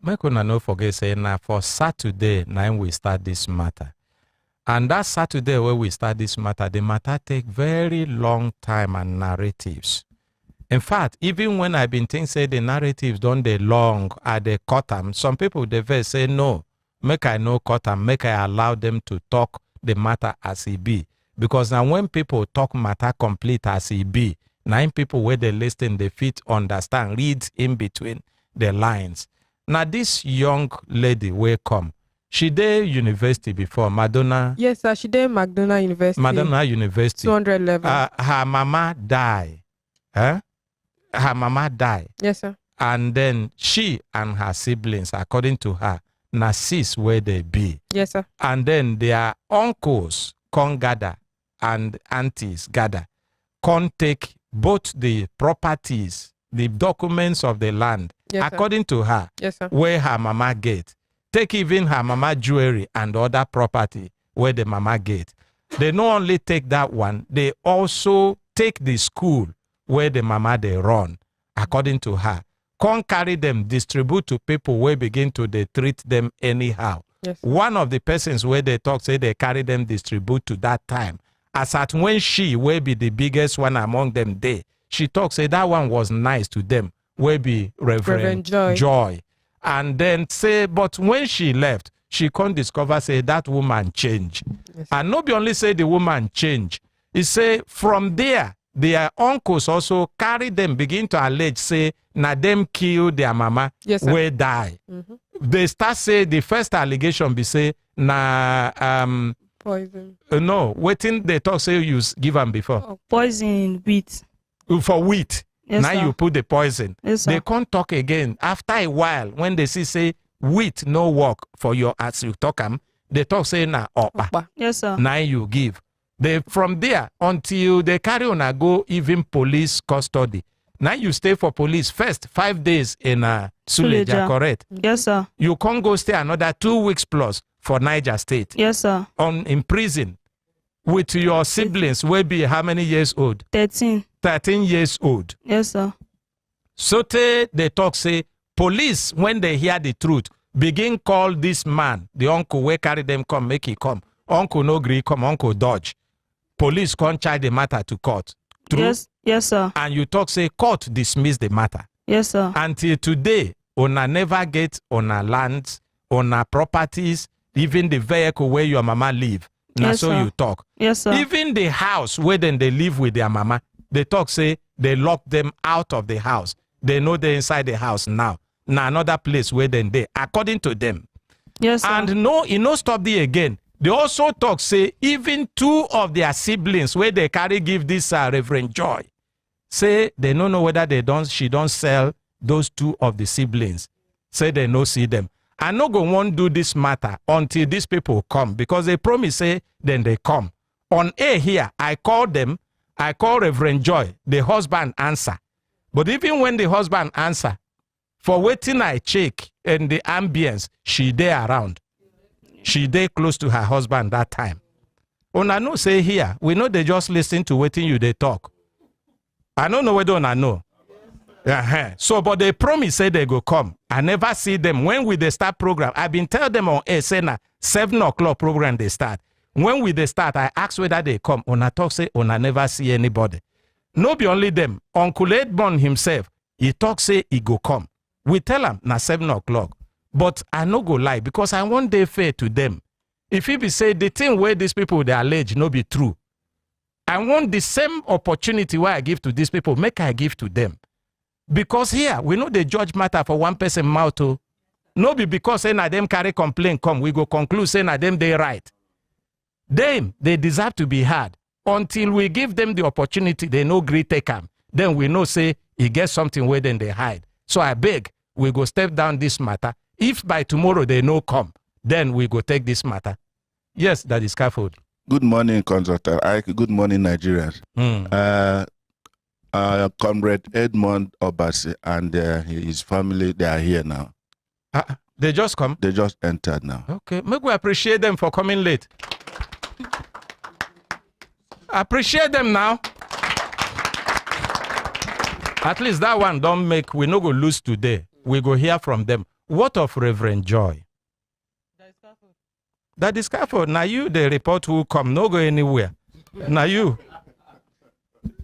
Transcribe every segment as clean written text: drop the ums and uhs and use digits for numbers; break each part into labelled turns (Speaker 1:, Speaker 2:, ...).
Speaker 1: make una no forget say na for Saturday na we start this matter. And that Saturday where we start this matter, the matter take very long time and narratives. In fact, even when I've been thinking say the narratives don't they long at the cut them, some people they first say no, make I no cut them, make I allow them to talk the matter as it be. Because now when people talk matter complete as it be, 9 people where they listen, they fit understand, read in between the lines. Now this young lady will come. She did university before, Madonna.
Speaker 2: Yes, sir. She did Madonna University.
Speaker 1: Madonna University.
Speaker 2: 200 level.
Speaker 1: Her mama died. Huh? Her mama died.
Speaker 2: Yes, sir.
Speaker 1: And then she and her siblings, according to her, narciss where they be.
Speaker 2: Yes, sir.
Speaker 1: And then their uncles come gather and aunties gather. Come take both the properties, the documents of the land,
Speaker 2: yes,
Speaker 1: according to her,
Speaker 2: yes, sir.
Speaker 1: Where her mama get. Take even her mama jewelry and other property where the mama get. They not only take that one, they also take the school where the mama they run, according to her. Can't carry them, distribute to people where begin to they treat them anyhow.
Speaker 2: Yes.
Speaker 1: One of the persons where they talk say they carry them, distribute to that time. As at when she will be the biggest one among them they, she talks say that one was nice to them, will be Reverend Joy. And then say, but when she left, she can't discover, say, that woman changed. Yes. And not only say the woman changed, he say, from there, their uncles also carry them, begin to allege, say, na them kill their mama,
Speaker 2: yes,
Speaker 1: where die.
Speaker 2: Mm-hmm.
Speaker 1: They start say, the first allegation be say, na,
Speaker 2: poison.
Speaker 1: No, waiting, they talk, say, you give them before.
Speaker 3: Oh, poison wheat.
Speaker 1: For wheat.
Speaker 3: Yes,
Speaker 1: now
Speaker 3: sir.
Speaker 1: you put the poison.
Speaker 3: Yes,
Speaker 1: they can't talk again. After a while, when they see say wheat no work for your as you talk them, they talk say na opa.
Speaker 3: Yes, sir.
Speaker 1: Now you give. They from there until they carry on a go even police custody. Now you stay for police first 5 days in Suleja, correct?
Speaker 3: Yes, sir.
Speaker 1: You can't go stay another 2 weeks plus for Niger State.
Speaker 3: Yes, sir.
Speaker 1: In prison with your siblings will be how many years old?
Speaker 3: 13
Speaker 1: years old.
Speaker 3: Yes, sir.
Speaker 1: So they talk say police when they hear the truth begin call this man, the uncle where carry them come, make it come. Uncle no gree come, uncle dodge. Police can't charge the matter to court. True?
Speaker 3: Yes, sir.
Speaker 1: And you talk say court dismiss the matter.
Speaker 3: Yes, sir.
Speaker 1: Until today, una never get on our lands, on our properties, even the vehicle where your mama live. Now
Speaker 3: Yes,
Speaker 1: so
Speaker 3: sir.
Speaker 1: you talk.
Speaker 3: Yes, sir.
Speaker 1: Even the house where then they live with their mama, they talk say they lock them out of the house. They know they're inside the house now. Now another place where then they, according to them.
Speaker 3: Yes, sir.
Speaker 1: And no, it no stop there again. They also talk say even 2 of their siblings where they carry give this Reverend Joy, say they don't know whether she don't sell those 2 of the siblings. Say they no see them. I no go want do this matter until these people come because they promise say then they come. On air here, I call them. I call Reverend Joy. The husband answer. But even when the husband answer, for waiting I check in the ambience, she there around. She there close to her husband that time. Una no say here, we know they just listen to waiting you they talk. I don't know whether una know. So, but they promise say they go come. I never see them. When we they start program, I've been tell them on air, say na 7 o'clock program they start. When we they start, I ask whether they come. Una talk say, una never see anybody. No be only them. Uncle Edmond himself, he talk say he go come. We tell him na 7 o'clock. But I no go lie because I want they fair to them. If he be say the thing where these people they allege no be true, I want the same opportunity where I give to these people, make I give to them. Because here, we know the judge matter for one person mouth. Oh. No be because say na them carry complaint come, we go conclude say na them they right. Them, they deserve to be heard. Until we give them the opportunity, they no gree take them. Then we know say he gets something where then they hide. So I beg, we go step down this matter. If by tomorrow they no come, then we go take this matter. Yes, that is scaffold.
Speaker 4: Good morning, Consultant Ike. Good morning, Nigerians. Comrade Edmond Obasi and his family, they are here now.
Speaker 1: They just come?
Speaker 4: They just entered now.
Speaker 1: Okay, make we appreciate them for coming late. Appreciate them now. At least that one don't make, we no go lose today. we go hear from them. What of Reverend Joy? That is scaffold. Now you, the report who come, no go anywhere. Now you.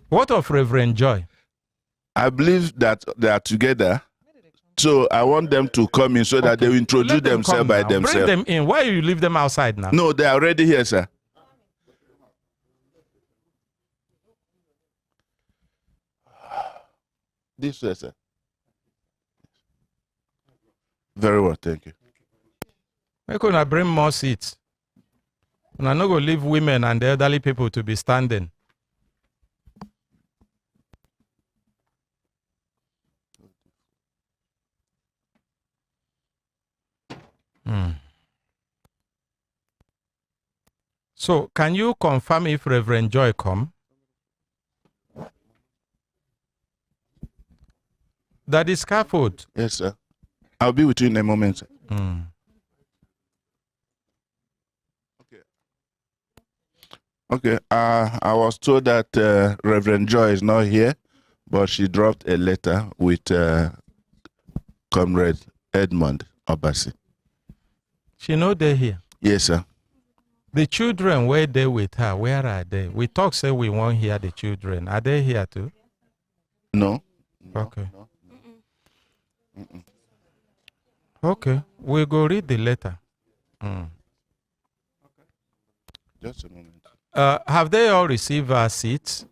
Speaker 1: What of Reverend Joy?
Speaker 4: I believe that they are together. So I want them to come in so that they will introduce themselves by themselves.
Speaker 1: Bring them in. Why you leave them outside now?
Speaker 4: No, they are already here, sir. This way, sir. Very well, thank you.
Speaker 1: We're going to bring more seats. And I'm not going to leave women and the elderly people to be standing. So, can you confirm if Reverend Joy come? That is scaffold.
Speaker 4: Yes, sir. I'll be with you in a moment, sir. Okay. I was told that Reverend Joy is not here, but she dropped a letter with Comrade Edmund Obasi.
Speaker 1: She know they're here.
Speaker 4: Yes, sir.
Speaker 1: The children were there with her. Where are they? We talk, say we won't hear the children. Are they here too?
Speaker 4: No.
Speaker 1: Okay.
Speaker 4: No.
Speaker 1: Okay. We'll go read the letter.
Speaker 4: Just a moment.
Speaker 1: Have they all received our seats?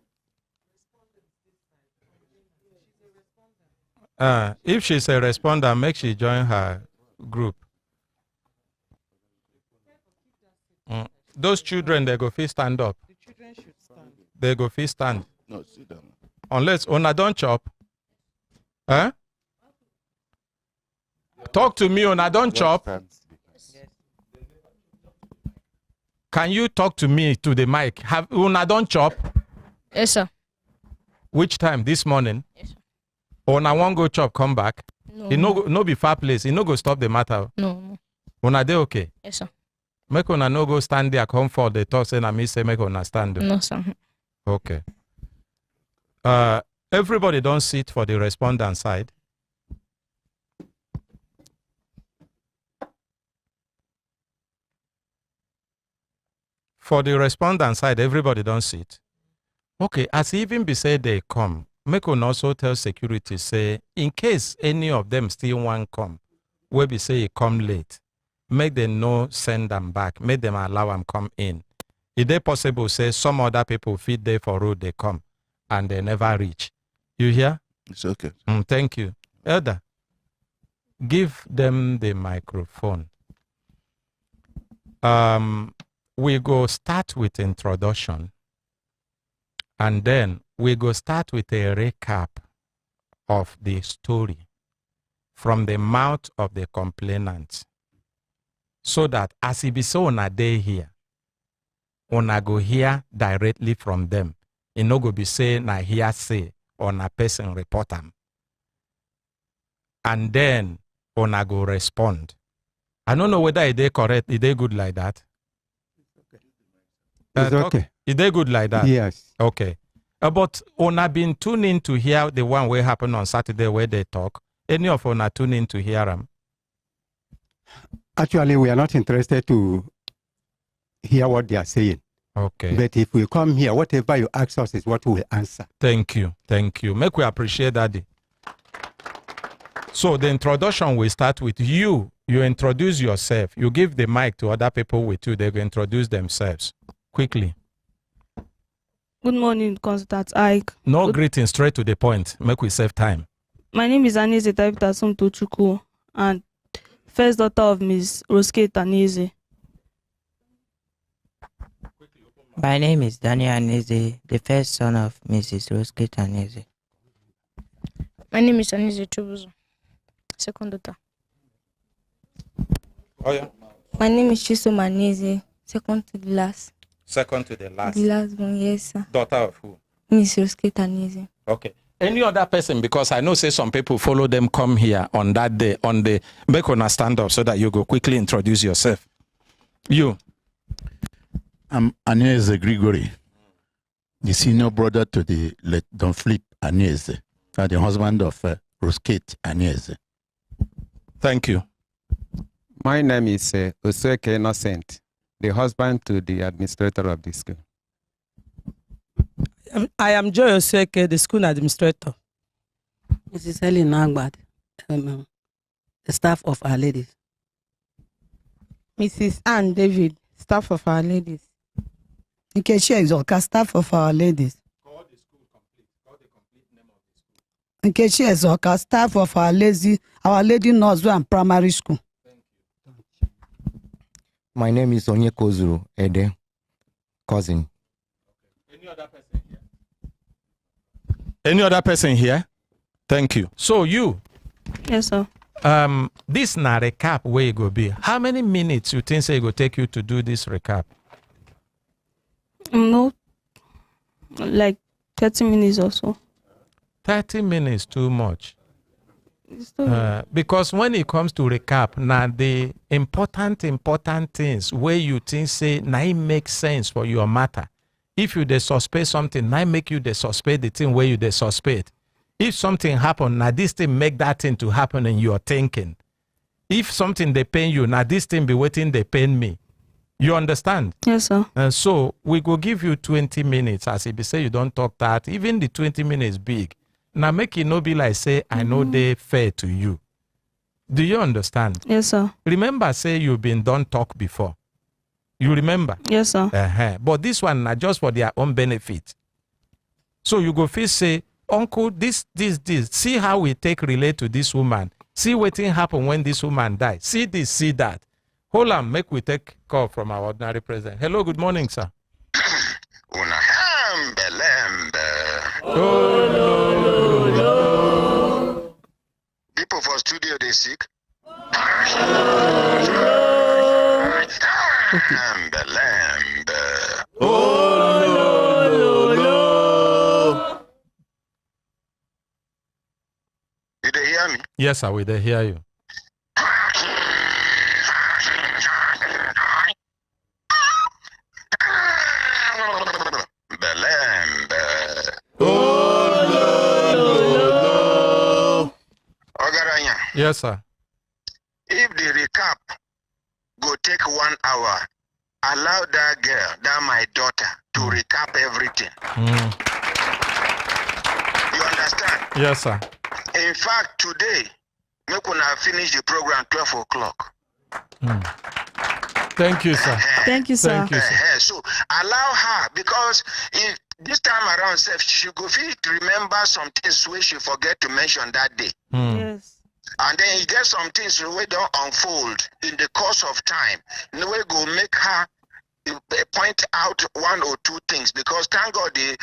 Speaker 1: If she's a responder, make she join her group. Those children, they go fit stand up.
Speaker 5: The children should stand.
Speaker 1: They go fit stand.
Speaker 4: No, sit down.
Speaker 1: Unless Ona don't chop. Huh? Talk to me, Ona don't chop. Can you talk to me to the mic? Have Una don't chop?
Speaker 6: Yes, sir.
Speaker 1: Which time? This morning?
Speaker 6: Yes, sir.
Speaker 1: Una won't go chop, come back.
Speaker 6: No.
Speaker 1: It no be far place. It no go stop the matter.
Speaker 6: No.
Speaker 1: Una they okay?
Speaker 6: Yes, sir.
Speaker 1: Make una no go stand there, come for the talk, say na me say make una stand.
Speaker 6: No, sir.
Speaker 1: Okay. Everybody don't sit for the respondent side. For the respondent side, everybody don't sit. Okay, as even be said they come, make una also tell security, say, in case any of them still want come, we be say he come late, make them no send them back, make them allow them come in. If they possible, say some other people feed there for road, they come, and they never reach. You hear?
Speaker 4: It's okay.
Speaker 1: Thank you. Elder, give them the microphone. We go start with introduction, and then we go start with a recap of the story from the mouth of the complainant, so that as it be so on a day here, una go hear directly from them. It no go be say na hearsay or na person report them. And then una go respond. I don't know whether it is correct, it is good like that.
Speaker 7: It's okay.
Speaker 1: Is they good like that?
Speaker 7: Yes.
Speaker 1: Okay. But una been tuning to hear the one where happened on Saturday where they talk. Any of una tune in to hear them?
Speaker 7: Actually, we are not interested to hear what they are saying.
Speaker 1: Okay.
Speaker 7: But if we come here, whatever you ask us is what we will answer.
Speaker 1: Thank you. Thank you. Make we appreciate that. So the introduction will start with you. You introduce yourself. You give the mic to other people with you. They will introduce themselves. Quickly.
Speaker 3: Good morning, Consultant Ike.
Speaker 1: No greeting, straight to the point. Make we save time.
Speaker 3: My name is Anise Taiptasum Tochukwu, and first daughter of Ms. Roske Taneze.
Speaker 8: My name is Daniel Aneze, the first son of Mrs. Roske Taneze.
Speaker 6: My name is Anise Chubuzo, second daughter.
Speaker 1: Oh yeah.
Speaker 9: My name is Chisom Aneze, second to the last.
Speaker 1: Second to the last.
Speaker 9: The last one, yes, sir.
Speaker 1: Daughter of who?
Speaker 9: Miss Roske Taneze.
Speaker 1: Okay. Any other person, because I know say some people follow them come here on that day, on the make una stand up so that you go quickly introduce yourself. You.
Speaker 10: I'm Agnese Grigori, the senior brother to the late Don Philip Agnese, the husband of Roskate Agnese.
Speaker 1: Thank you.
Speaker 7: My name is Oseke Innocent, the husband to the administrator of the school.
Speaker 5: I am Joy Oseke, the school administrator.
Speaker 11: Mrs. Helen Agbad, the staff of Our Ladies.
Speaker 2: Mrs. Ann David, staff of Our Ladies.
Speaker 11: Nkechi Ezoka, staff of Our Ladies.
Speaker 1: Call the school complete. Call the complete name of the school.
Speaker 11: Nkechi Ezoka, staff of Our Lady Nursery and Primary School.
Speaker 12: My name is Onyekozuru Ede, cousin.
Speaker 1: Any other person here? Any other person here? Thank you. So you,
Speaker 3: Yes, sir.
Speaker 1: this na recap where you go be. How many minutes you think say it go take you to do this recap?
Speaker 3: No, like 30 minutes or so.
Speaker 1: 30 minutes too much.
Speaker 3: It's still-
Speaker 1: Because when it comes to recap, now the important things where you think say now it makes sense for your matter. If you dey suspect something, now make you dey suspect the thing where you dey suspect. If something happen, now this thing make that thing to happen in your thinking. If something they pain you, now this thing be waiting they pain me. You understand?
Speaker 3: Yes, sir.
Speaker 1: So we go give you 20 minutes. As if you say you don't talk that, even the 20 minutes big. Now make it no be like say, I know they fair to you. Do you understand?
Speaker 3: Yes, sir.
Speaker 1: Remember say you've been done talk before. You remember?
Speaker 3: Yes, sir.
Speaker 1: But this one na just for their own benefit. So you go first say, uncle, this. See how we take relate to this woman. See what thing happen when this woman die. See this, see that. Hold on, make we take call from our ordinary president. Hello, good morning, sir.
Speaker 13: People for studio they sick. Did they hear me?
Speaker 1: Yes, sir, we dey hear you. Yes, sir.
Speaker 13: If the recap go take 1 hour, allow that girl, that my daughter, to recap everything. You understand?
Speaker 1: Yes, sir.
Speaker 13: In fact, today, we gonna finish the program 12 o'clock.
Speaker 1: Thank you, sir.
Speaker 3: Thank you, sir.
Speaker 1: Thank you, sir.
Speaker 13: So allow her, because if this time around, she go fit remember some things where she forget to mention that day.
Speaker 3: Yes.
Speaker 13: And then you get some things we don't unfold in the course of time. And we go make her point out 1 or 2 things, because thank God the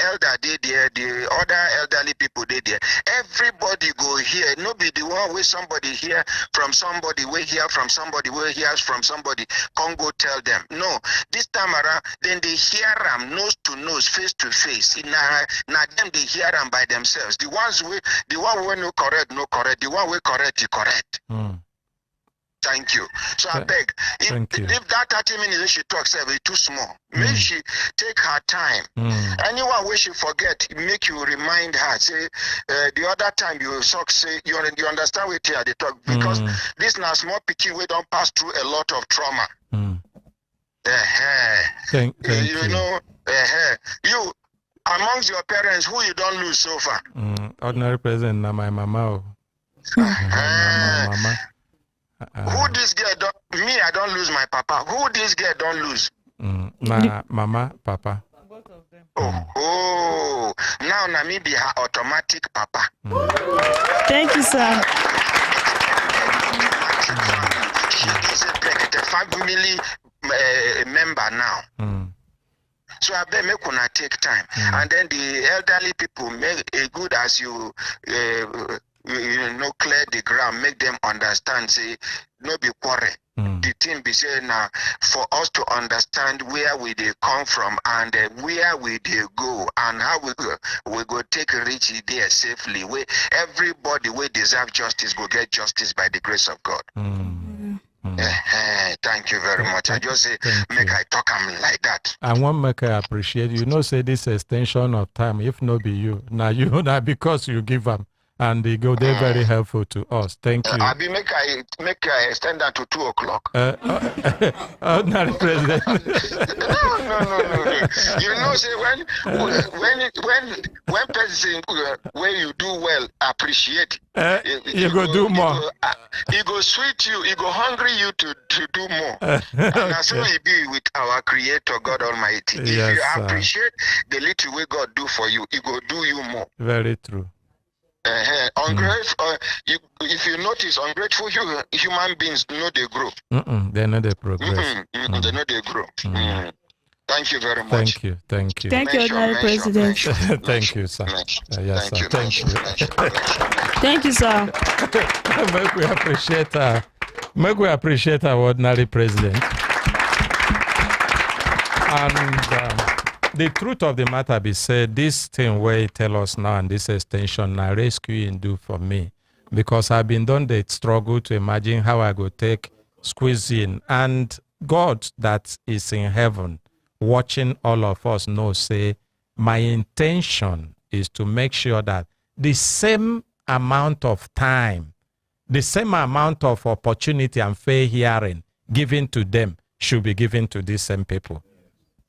Speaker 13: elder did there, the other elderly people did there. Everybody go here. No be the one where somebody hear from somebody, we hear from somebody, we hears from somebody, can't go tell them. No, this time around, then they hear them nose to nose, face to face. Now them they hear them by themselves. The one we no correct, the one we correct, you correct. Thank you. So I beg, if that 30 minutes she talks is too small, make she take her time. Anyone where she forget, make you remind her. Say the other time you talk, say you understand what they talk, because this now small picking we don't pass through a lot of trauma.
Speaker 1: Thank you.
Speaker 13: You know, you amongst your parents, who you don't lose so far?
Speaker 1: Ordinary president, na my mama. My mama.
Speaker 13: Who this girl don't? Me, I don't lose my papa. Who this girl don't lose?
Speaker 1: My mama, papa.
Speaker 13: Both of them. Oh, now na me be her automatic papa.
Speaker 3: Thank you, sir.
Speaker 13: She is a Brekete family member now. So I bet make una take time, and then the elderly people make a good as you. Clear the ground, make them understand, say, no be quarrel. The thing be saying now, for us to understand where we they come from and where we they go and how we go take reach there safely. Where everybody will deserve justice go get justice by the grace of God. Thank you very much. I just say make I talk like that.
Speaker 1: I want make I appreciate you. Say this extension of time, if no be you, now you now because you give them. And they're very helpful to us. Thank you.
Speaker 13: Abi make I extend that to 2 o'clock.
Speaker 1: Ordinary President.
Speaker 13: No. You know, say when person when you do well, appreciate.
Speaker 1: You go do more.
Speaker 13: It go sweet you. It go hungry you to do more. And that's how it be with our Creator God Almighty. If
Speaker 1: Yes,
Speaker 13: you appreciate the little way God do for you, it go do you more.
Speaker 1: Very true.
Speaker 13: Ungrateful. If you notice, ungrateful human beings know they grow.
Speaker 1: They know they progress.
Speaker 13: They know they grow. Thank you very much.
Speaker 1: Thank you.
Speaker 3: Thank you, Ordinary President.
Speaker 1: Thank you, sir. Yes, sir. Thank you.
Speaker 3: Thank you, sir.
Speaker 1: Make we appreciate our Ordinary President. And the truth of the matter be said, this thing where he tell us now and this extension, now rescue and do for me. Because I've been done the struggle to imagine how I go take squeeze in. And God that is in heaven, watching all of us know, say, my intention is to make sure that the same amount of time, the same amount of opportunity and fair hearing given to them should be given to these same people.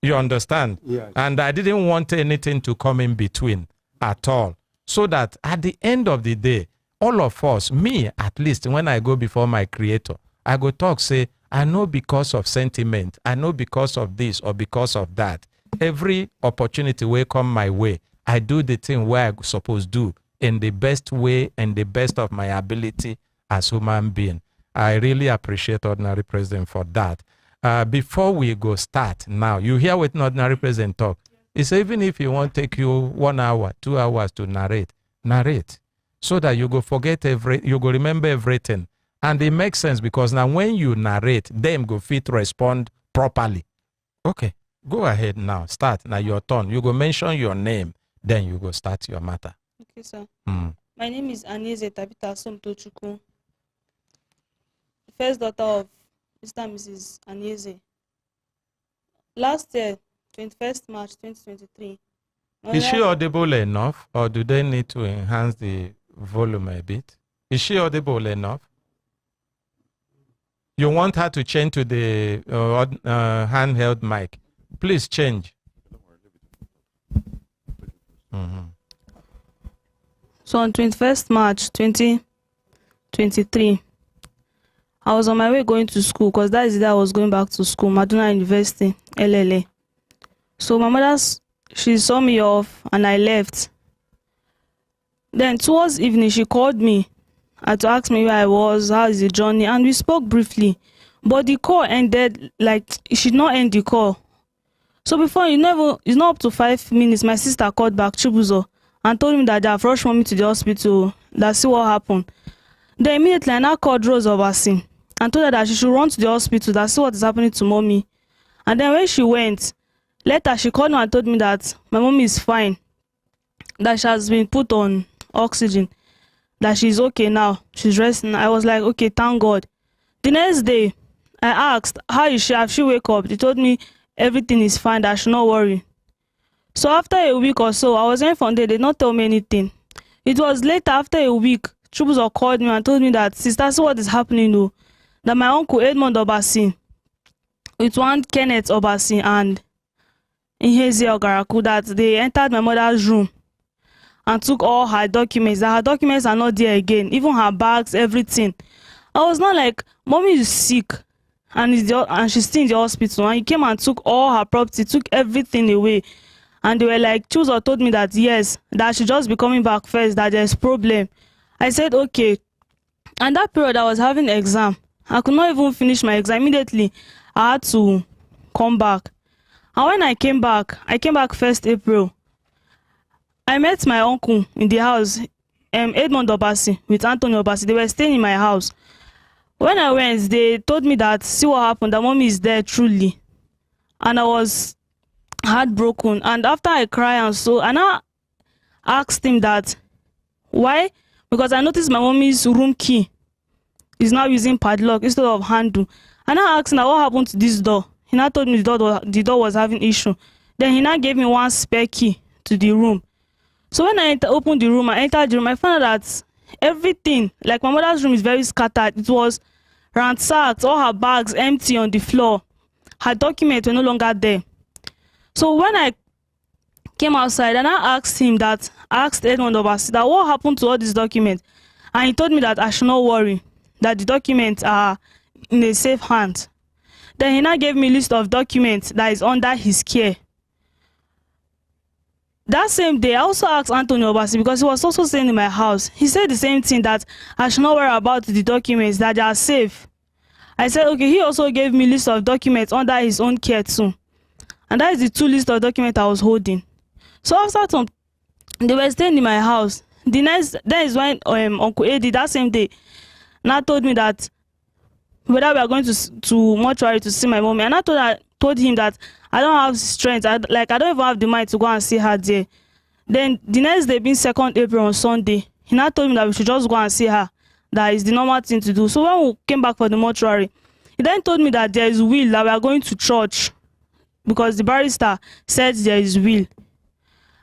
Speaker 1: You understand?
Speaker 14: Yes.
Speaker 1: And I didn't want anything to come in between at all. So that at the end of the day, all of us, me at least, when I go before my Creator, I go talk, say, I know because of sentiment, I know because of this or because of that. Every opportunity will come my way. I do the thing where I supposed to do in the best way and the best of my ability as human being. I really appreciate Ordinary President for that. Before we go start now, you hear what Ordinary President talk. It's even if you want to take you 1 hour, 2 hours to narrate, so that you go forget you go remember everything. And it makes sense because now when you narrate, them go fit respond properly. Okay, go ahead now. Start. Now your turn. You go mention your name, then you go start your matter.
Speaker 3: Okay, sir. My name is Aneze Tabita Somtochukwu, first daughter of Mr. and Mrs. Aneze. Last year, 21st March 2023.
Speaker 1: Is she audible enough, or do they need to enhance the volume a bit? Is she audible enough? You want her to change to the handheld mic. Please change.
Speaker 3: So on 21st March 2023, I was on my way going to school because that is the day I was going back to school, Maduna University, LLA. So my mother, she saw me off and I left. Then towards evening, she called me to ask me where I was, how is the journey, and we spoke briefly. But the call ended, like, she did not end the call. So before, it's not up to 5 minutes, my sister called back, Chibuzo, and told me that they have rushed mommy to the hospital. That's what happened. Then immediately I now called Rose Obasi and told her that she should run to the hospital. That's what is happening to mommy. And then when she went, later she called me and told me that my mommy is fine, that she has been put on oxygen, that she's okay now, she's resting. I was like, okay, thank God. The next day, I asked, how is she? Have she wake up? They told me everything is fine, that I should not worry. So after a week or so, I was in from there, they did not tell me anything. It was later, after a week, Chubuzo called me and told me that, sister, see what is happening though. That my uncle Edmond Obasi, with one Kenneth Obasi and Ihezi Ogaraku, that they entered my mother's room and took all her documents. That her documents are not there again, even her bags, everything. I was not like, mommy is sick and she's still in the hospital. And he came and took all her property, took everything away. And they were like, Chuzo told me that yes, that I should just be coming back first, that there's problem. I said, okay. And that period I was having exam. I could not even finish my exam. Immediately, I had to come back. And when I came back 1st April. I met my uncle in the house, Edmond Obasi, with Anthony Obasi. They were staying in my house. When I went, they told me that, see what happened, that mommy is there truly. And I was heartbroken. And after I cried and so, and I asked him that, why? Because I noticed my mommy's room key is now using padlock instead of handle. And I asked him, what happened to this door? He now told me the door was having issue. Then he now gave me one spare key to the room. So when I opened the room, I entered the room, I found out that everything, like my mother's room is very scattered. It was ransacked, all her bags empty on the floor. Her documents were no longer there. So when I came outside and I asked him that, I asked Edmond of us that what happened to all these documents, and he told me that I should not worry, that the documents are in a safe hand. Then he now gave me a list of documents that is under his care. That same day, I also asked Anthony Obasi, because he was also staying in my house. He said the same thing, that I should not worry about the documents, that they are safe. I said, okay, he also gave me a list of documents under his own care too. And that is the 2 lists of documents I was holding. So after some, they were staying in my house. The next, that is when Uncle Eddie, that same day, now told me that whether we are going to mortuary to see my mommy. And I told him that I don't have strength. I don't even have the mind to go and see her there. Then the next day, being 2nd April on Sunday, he now told me that we should just go and see her. That is the normal thing to do. So when we came back for the mortuary, he then told me that there is will, that we are going to church, because the barrister said there is will.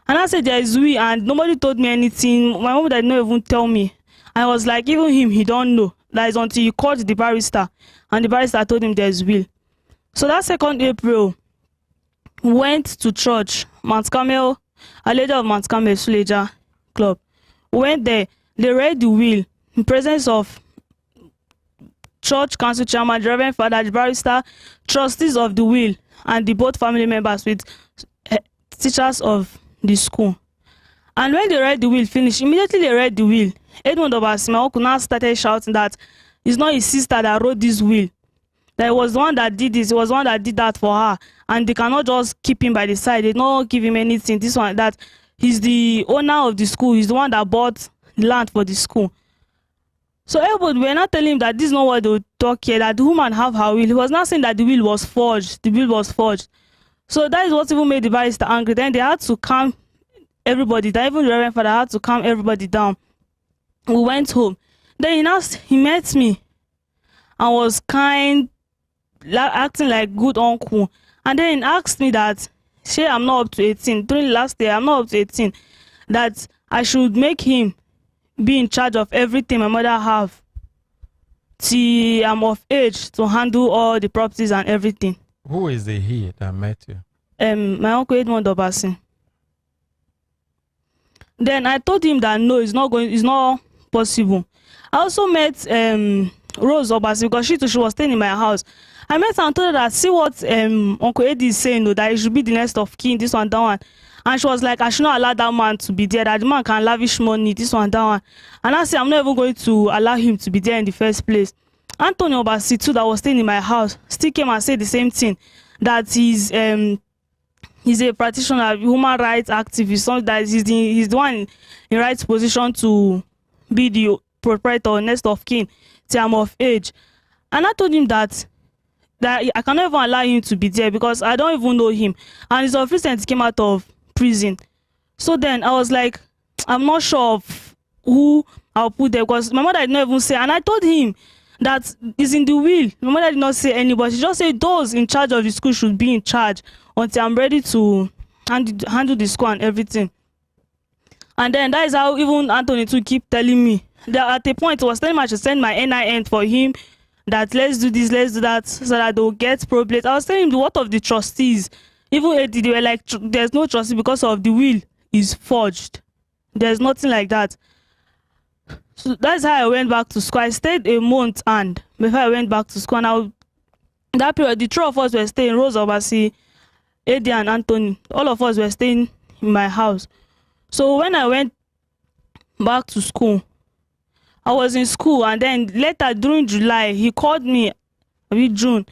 Speaker 3: And I said there is will, and nobody told me anything. My mom did not even tell me. I was like, even him, he don't know. That is until he called the barrister, and the barrister told him there is will. So that 2nd April, we went to church, Mount Carmel, a lady of Mount Carmel Suleja Club. We went there. They read the will in presence of church council chairman, the Reverend Father, the barrister, trustees of the will, and the both family members with teachers of the school. And when they read the will finish, immediately they read the will, Edmond Obasi, my uncle, now started shouting that it's not his sister that wrote this will. That it was the one that did this, it was the one that did that for her. And they cannot just keep him by the side. They don't give him anything. This one, that he's the owner of the school. He's the one that bought the land for the school. So everybody, we're not telling him that this is not what they would talk here, that the woman have her will. He was not saying that the will was forged. The will was forged. So that is what even made the barrister angry. Then they had to calm everybody down. Even the Reverend Father had to calm everybody down. We went home. Then he met me and was kind, acting like good uncle. And then he asked me that, say I'm not up to 18. During the last year, I'm not up to 18. That I should make him be in charge of everything my mother have till I'm of age to handle all the properties and everything.
Speaker 1: Who is the he that met you?
Speaker 3: My uncle Edmond Obasi. Then I told him that no, it's not possible. I also met Rose Obasi, because she was staying in my house. I met her and told her that, see what Uncle Eddie is saying, that he should be the next of kin, this one, that one. And she was like, I should not allow that man to be there, that the man can lavish money, this one, that one. And I said, I'm not even going to allow him to be there in the first place. Anthony Obasi too, that was staying in my house, still came and said the same thing, that he's a practitioner, human rights activist, so that he's the one in right position to be the proprietor, next of kin, till I'm of age. And I told him that I cannot even allow him to be there, because I don't even know him. And it's of recent he came out of prison. So then I was like, I'm not sure of who I'll put there, because my mother did not even say. And I told him that it's in the will. My mother did not say anybody. She just said those in charge of the school should be in charge until I'm ready to handle the school and everything. And then that is how even Anthony too keep telling me that at a point he was telling me I should send my NIN for him, that let's do this, let's do that, so that they'll get probate. I was telling him what of the trustees. Even Eddie, they were like, there's no trustee because of the will is forged. There's nothing like that. So that's how I went back to school. I stayed a month and before I went back to school, and that period, the 3 of us were staying, Rose Obasi, Eddie and Anthony, all of us were staying in my house. So when I went back to school, I was in school, and then later during July, he called me, June,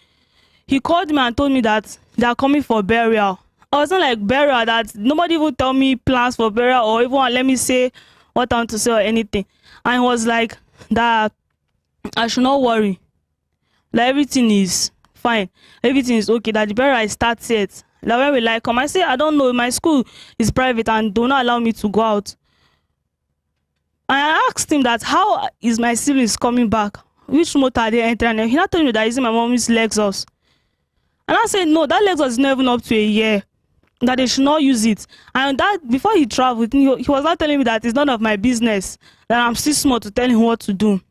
Speaker 3: he called me and told me that they are coming for burial. I wasn't like burial, that nobody even tell me plans for burial or even let me say what I want to say or anything. And he was like that I should not worry, that everything is fine, everything is okay, that the burial starts yet. That when we like come, I say I don't know, my school is private and do not allow me to go out. And I asked him that how is my siblings coming back? Which motor are they entering? He not told me that he's in my mommy's Lexus. And I said, no, that Lexus is not even up to a year. that they should not use it. And that before he traveled, he was not telling me that it's none of my business, that I'm still small to tell him what to do.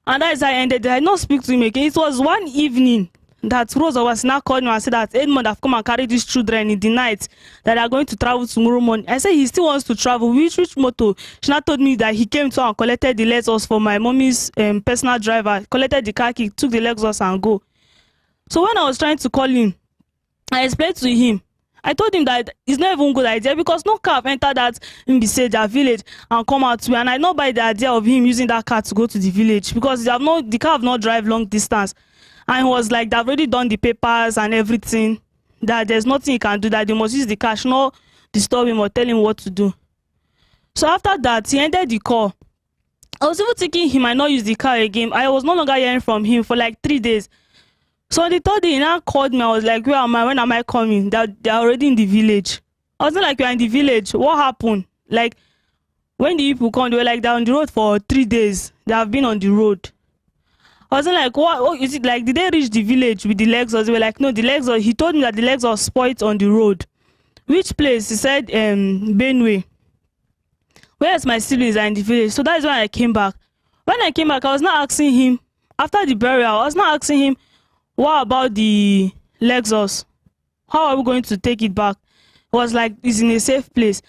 Speaker 3: And that is how I ended. I did not speak to him again. It was one evening that Rose was now called me and said that Edmond have come and carried these children in the night, that are going to travel tomorrow morning. I said he still wants to travel. Which motor? She now told me that he came to and collected the Lexus for my mommy's personal driver, collected the car key, took the Lexus and go. So when I was trying to call him, I explained to him. I told him that it's not even a good idea because no car have entered that Mbiseja village and come out to me. And I not buy the idea of him using that car to go to the village because the car have not drive long distance. And he was like, they've already done the papers and everything, that there's nothing he can do, that they must use the cash, not disturb him or tell him what to do. So after that, he ended the call. I was even thinking he might not use the car again. I was no longer hearing from him for like 3 days. So on the third day, he now called me. I was like, where am I? When am I coming? They're already in the village. I was like, we're in the village. What happened? Like, when the people come, they were like, they're on the road for 3 days. They have been on the road. I wasn't like, what is it like? Did they reach the village with the Lexus? They were like, no, the Lexus. He told me that the Lexus was spoiled on the road. Which place? He said, Benue. Where's my siblings are in the village? So that's when I came back. When I came back, I was not asking him, after the burial, I was not asking him, what about the Lexus? How are we going to take it back? It was like, it's in a safe place.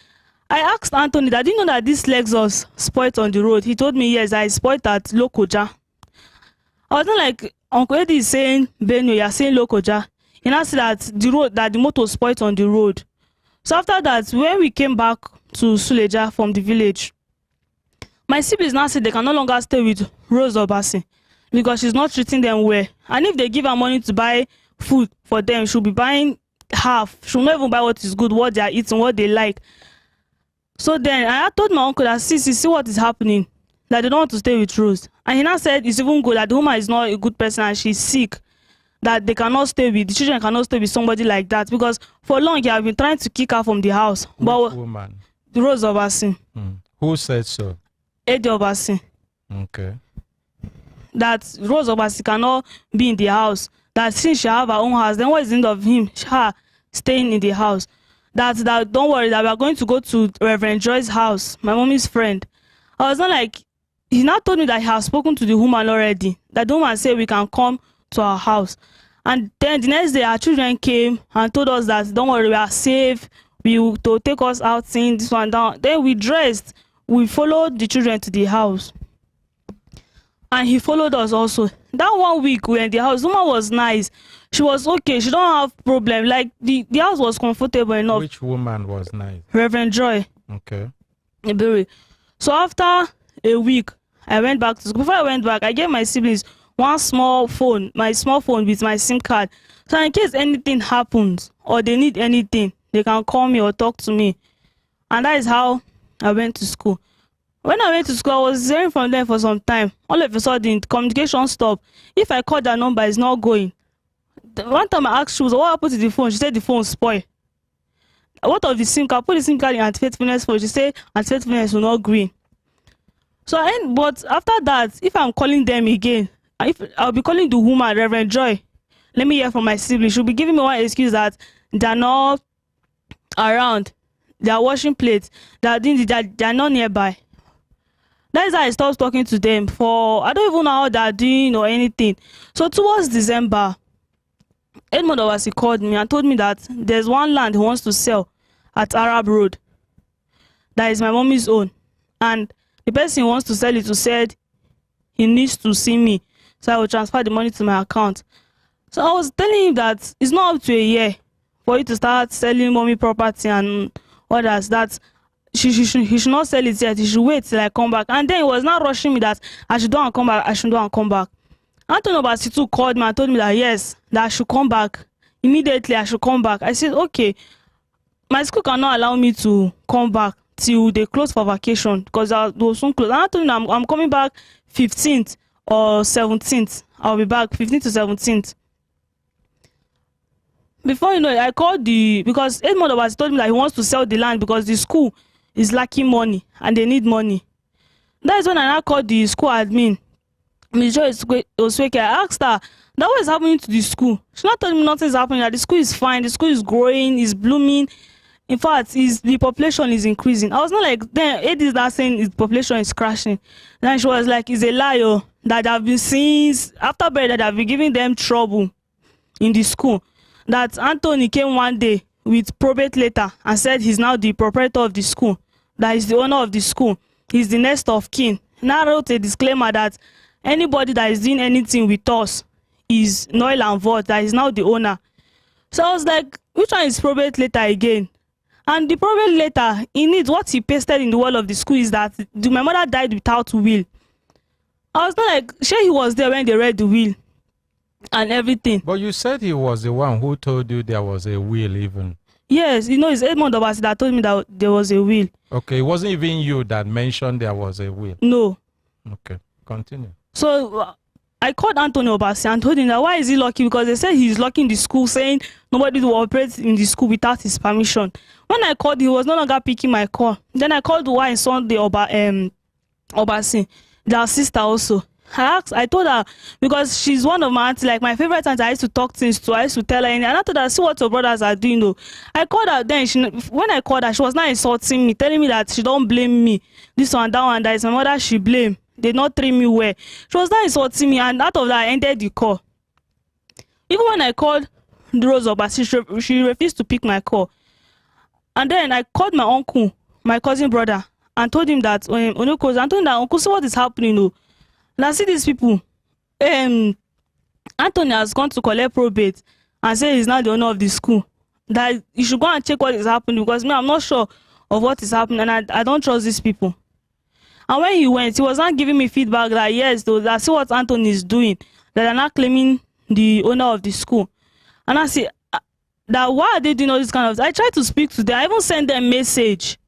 Speaker 3: I asked Anthony that, did you know that this Lexus spoiled on the road? He told me, yes, I spoiled at Lokoja. I wasn't like, Uncle Eddie is saying Benue, you're saying Lokoja. He now said that the motor spoiled on the road. So after that, when we came back to Suleja from the village, my siblings now said they can no longer stay with Rose Obasi because she's not treating them well. And if they give her money to buy food for them, she'll be buying half. She'll not even buy what is good, what they are eating, what they like. So then I told my uncle that see what is happening, that they don't want to stay with Rose. And he now said it's even good that the woman is not a good person and she's sick, that they cannot stay with, the children cannot stay with somebody like that because for long he have been trying to kick her from the house.
Speaker 1: Which
Speaker 3: but
Speaker 1: woman?
Speaker 3: Rose Obasi.
Speaker 1: Who said so?
Speaker 3: Eddie Obasi.
Speaker 1: Okay.
Speaker 3: That Rose Obasi cannot be in the house. That since she have her own house, then what is the end of her staying in the house? That don't worry, that we are going to go to Reverend Joy's house, my mommy's friend. I was not like, he now told me that he has spoken to the woman already. That the woman said we can come to our house. And then the next day, our children came and told us that, don't worry, we are safe. To take us out, seeing this one down. Then we dressed. We followed the children to the house. And he followed us also. That 1 week we were in the house, the woman was nice. She was okay. She don't have problem. Like, the house was comfortable enough.
Speaker 1: Which woman was nice?
Speaker 3: Reverend Joy.
Speaker 1: Okay.
Speaker 3: So after a week, I went back to school. Before I went back, I gave my siblings one small phone, my small phone with my SIM card. So in case anything happens or they need anything, they can call me or talk to me. And that is how I went to school. When I went to school, I was hearing from them for some time. All of a sudden, communication stopped. If I call their number, it's not going. One time I asked, what happened to the phone? She said the phone spoiled. What of the SIM card? Put the SIM card in anti-faithfulness phone. She said anti-faithfulness will not green. So, but after that, if I'm calling them again, I'll be calling the woman, Reverend Joy. Let me hear from my siblings. She'll be giving me one excuse that they're not around. They're washing plates. They're not nearby. That is how I stopped talking to them I don't even know how they're doing or anything. So towards December, Edmond Owasi called me and told me that there's one land he wants to sell at Arab Road. That is my mommy's own. And the person who wants to sell it said he needs to see me. So I will transfer the money to my account. So I was telling him that it's not up to a year for you to start selling mommy property and others, that he should not sell it yet. He should wait till I come back. And then he was not rushing me that I should don't come back. I should don't come back. Anthony Obasi too called me and told me that yes, that I should come back immediately. I should come back. I said okay. My school cannot allow me to come back till they close for vacation because they will soon close. And I told him I'm coming back 15th or 17th. I'll be back 15th to 17th. Before you know it, I called because Edmond Obasi told me that he wants to sell the land because the school is lacking money and they need money. That is when I now called the school admin Miss Joy Osweke, I asked her, that what is happening to the school? She not told me nothing is happening, that the school is fine, the school is growing, is blooming. In fact, the population is increasing. I was not like, then it is that saying the population is crashing. Then she was like, it's a lie that I've been seeing after birth, that I've been giving them trouble in the school. That Anthony came one day with probate letter and said he's now the proprietor of the school, that is the owner of the school, he's the next of kin. Now wrote a disclaimer that anybody that is doing anything with us is null and void, that is now the owner. So I was like, which one is probate letter again? And the probate letter, in it, what he pasted in the wall of the school is that my mother died without will. I was not like, sure he was there when they read the will and everything.
Speaker 1: But you said he was the one who told you there was a will even.
Speaker 3: Yes, it's Edmond Obasi that told me that there was a will.
Speaker 1: Okay, it wasn't even you that mentioned there was a will.
Speaker 3: No.
Speaker 1: Okay, continue.
Speaker 3: So I called Anthony Obasi and told him that why is he locking? Because they said he's locking the school, saying nobody will operate in the school without his permission. When I called, he was no longer picking my call. Then I called the wife Sunday Obasi, their sister also. I told her, because she's one of my aunties, like my favorite auntie, I used to talk things to, I used to tell her, and I told her, see what your brothers are doing though. I called her then, when I called her, she was not insulting me, telling me that she don't blame me, this one, that one, that is my mother she blame. They not treat me well. She was not insulting me, and out of that I ended the call. Even when I called the Rose Obasi, she refused to pick my call. And then I called my uncle, my cousin brother, and told him that I told him that, uncle, see what is happening though. Now see these people. Anthony has gone to collect probate and say he's not the owner of the school. That you should go and check what is happening, because me, I'm not sure of what is happening, and I don't trust these people. And when he went, he was not giving me feedback that yes, though, that see what Anthony is doing, that they're not claiming the owner of the school. And I say, that why are they doing all this kind of, I tried to speak to them. I even sent them a message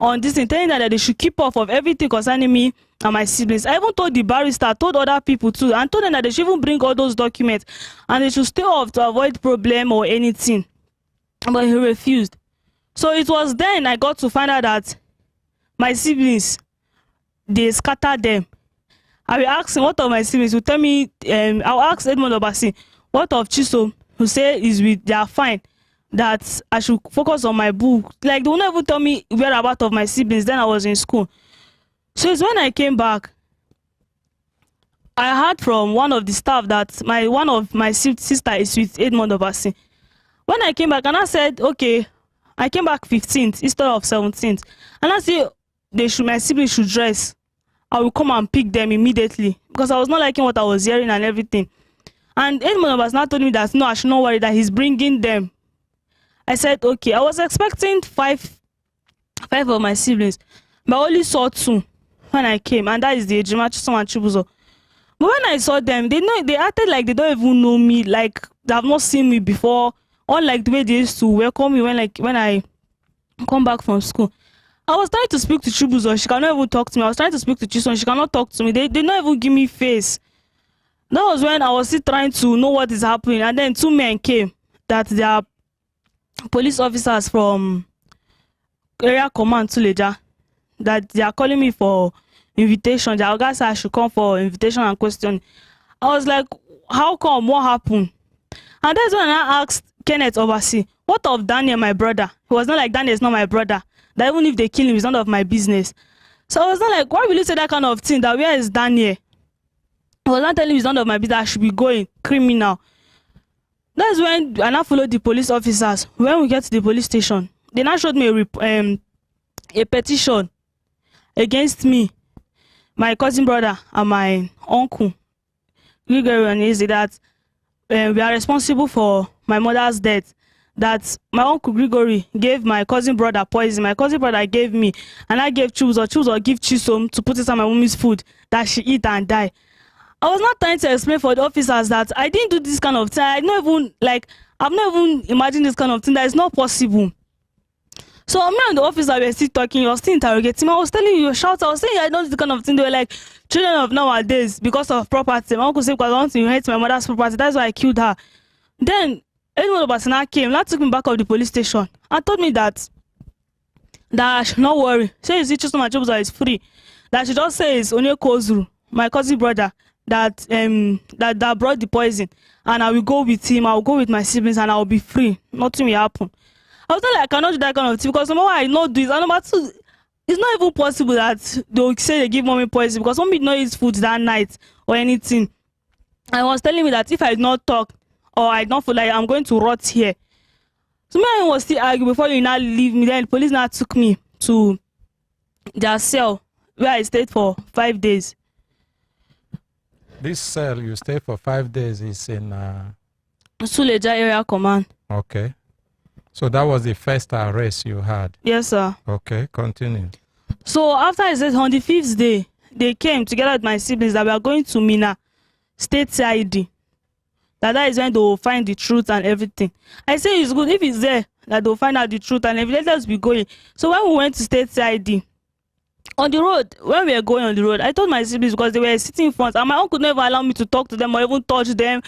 Speaker 3: on this thing, telling them that they should keep off of everything concerning me and my siblings. I even told the barrister, told other people too, and told them that they should even bring all those documents and they should stay off to avoid problem or anything. But he refused. So it was then I got to find out that my siblings, they scattered them. I will ask him what of my siblings, who tell me, I'll ask Edmond Obasi, what of Chisom, who say they are fine, that I should focus on my book. Like, they will not even tell me whereabouts of my siblings. Then I was in school. So it's when I came back, I heard from one of the staff that one of my sister is with Edmond Obasi. When I came back, and I said, okay, I came back 15th instead of 17th. And I said, my siblings should dress. I will come and pick them immediately, because I was not liking what I was hearing and everything. And Edmond Obasi now told me that no, I should not worry, that he's bringing them. I said, okay. I was expecting five of my siblings, but I only saw 2 when I came, and that is the Ejima, Chisom and Chibuzo. But when I saw them, they acted like they don't even know me, like they have not seen me before, unlike the way they used to welcome me when I come back from school. I was trying to speak to Chibuzo, she cannot even talk to me. I was trying to speak to Chisom, she cannot talk to me. They not even give me face. That was when I was still trying to know what is happening, and then 2 men came, that they are police officers from area command Tuleja, that they are calling me for invitation. The guy said I should come for invitation and question. I was like, how come? What happened? And that's when I asked Kenneth Obasi, what of Daniel, my brother? He was not like, Daniel is not my brother, that even if they kill him, it's none of my business. So I was not like, why will you say that kind of thing, that where is Daniel? I was not telling him it's none of my business, I should be going criminal. That's when I now followed the police officers. When we get to the police station, they now showed me a petition against me, my cousin brother, and my uncle, Gregory and Izzy, that we are responsible for my mother's death. That my uncle Gregory gave my cousin brother poison. My cousin brother gave me, and I gave Chuzo give Chisom to put inside my mommy's food that she eat and die. I was not trying to explain for the officers that I didn't do this kind of thing. I've not even imagined this kind of thing. That is not possible. So me and the officer were still talking, you're still interrogating me. I was telling you, you shout, I was saying I don't do this kind of thing. They were like, children of nowadays, because of property. My uncle said, because I want to inherit my mother's property, that's why I killed her. Then anyone of us came, now took me back of the police station and told me that I should not worry. Say, you see, Chisom and Chibuzo is free. That she just says, Onye Kozuru, my cousin brother, that that brought the poison, and I will go with him. I will go with my siblings, and I will be free. Nothing will happen. I was like, I cannot do that kind of thing because number one, I not do it, and number two, it's not even possible that they'll say they give mommy poison because mommy did not eat food that night or anything. I was telling me that if I did not talk or I don't feel like I'm going to rot here. So me and him was still arguing before you now leave me. Then the police now took me to their cell where I stayed for 5 days.
Speaker 1: This cell you stay for 5 days is in
Speaker 3: Suleja Area Command.
Speaker 1: Okay. So that was the first arrest you had?
Speaker 3: Yes, sir.
Speaker 1: Okay, continue.
Speaker 3: So after I said on the 5th day, they came together with my siblings that we are going to Mina State ID. That is when they will find the truth and everything. I say it's good if it's there that they'll find out the truth and everything. Let us be going. So when we went to State ID, on the road, when we were going on the road, I told my siblings because they were sitting in front and my uncle never allowed me to talk to them or even touch them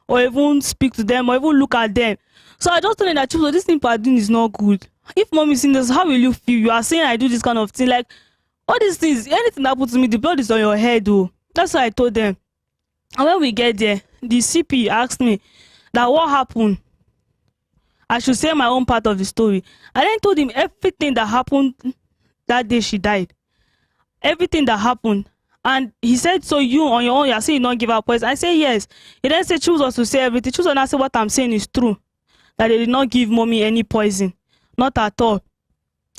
Speaker 3: or even speak to them or even look at them. So I just told them that, so this thing Padin is not good. If mom is in this, how will you feel? You are saying I do this kind of thing. Like, all these things, anything that happens to me, the blood is on your head, though. That's what I told them. And when we get there, the CP asked me that what happened. I should say my own part of the story. I then told him everything that happened that day she died. Everything that happened. And he said, so you on your own, you're saying you don't give up poison. I say yes. He then said, choose us to say everything. Choose us and I said, what I'm saying is true. That they did not give mommy any poison. Not at all.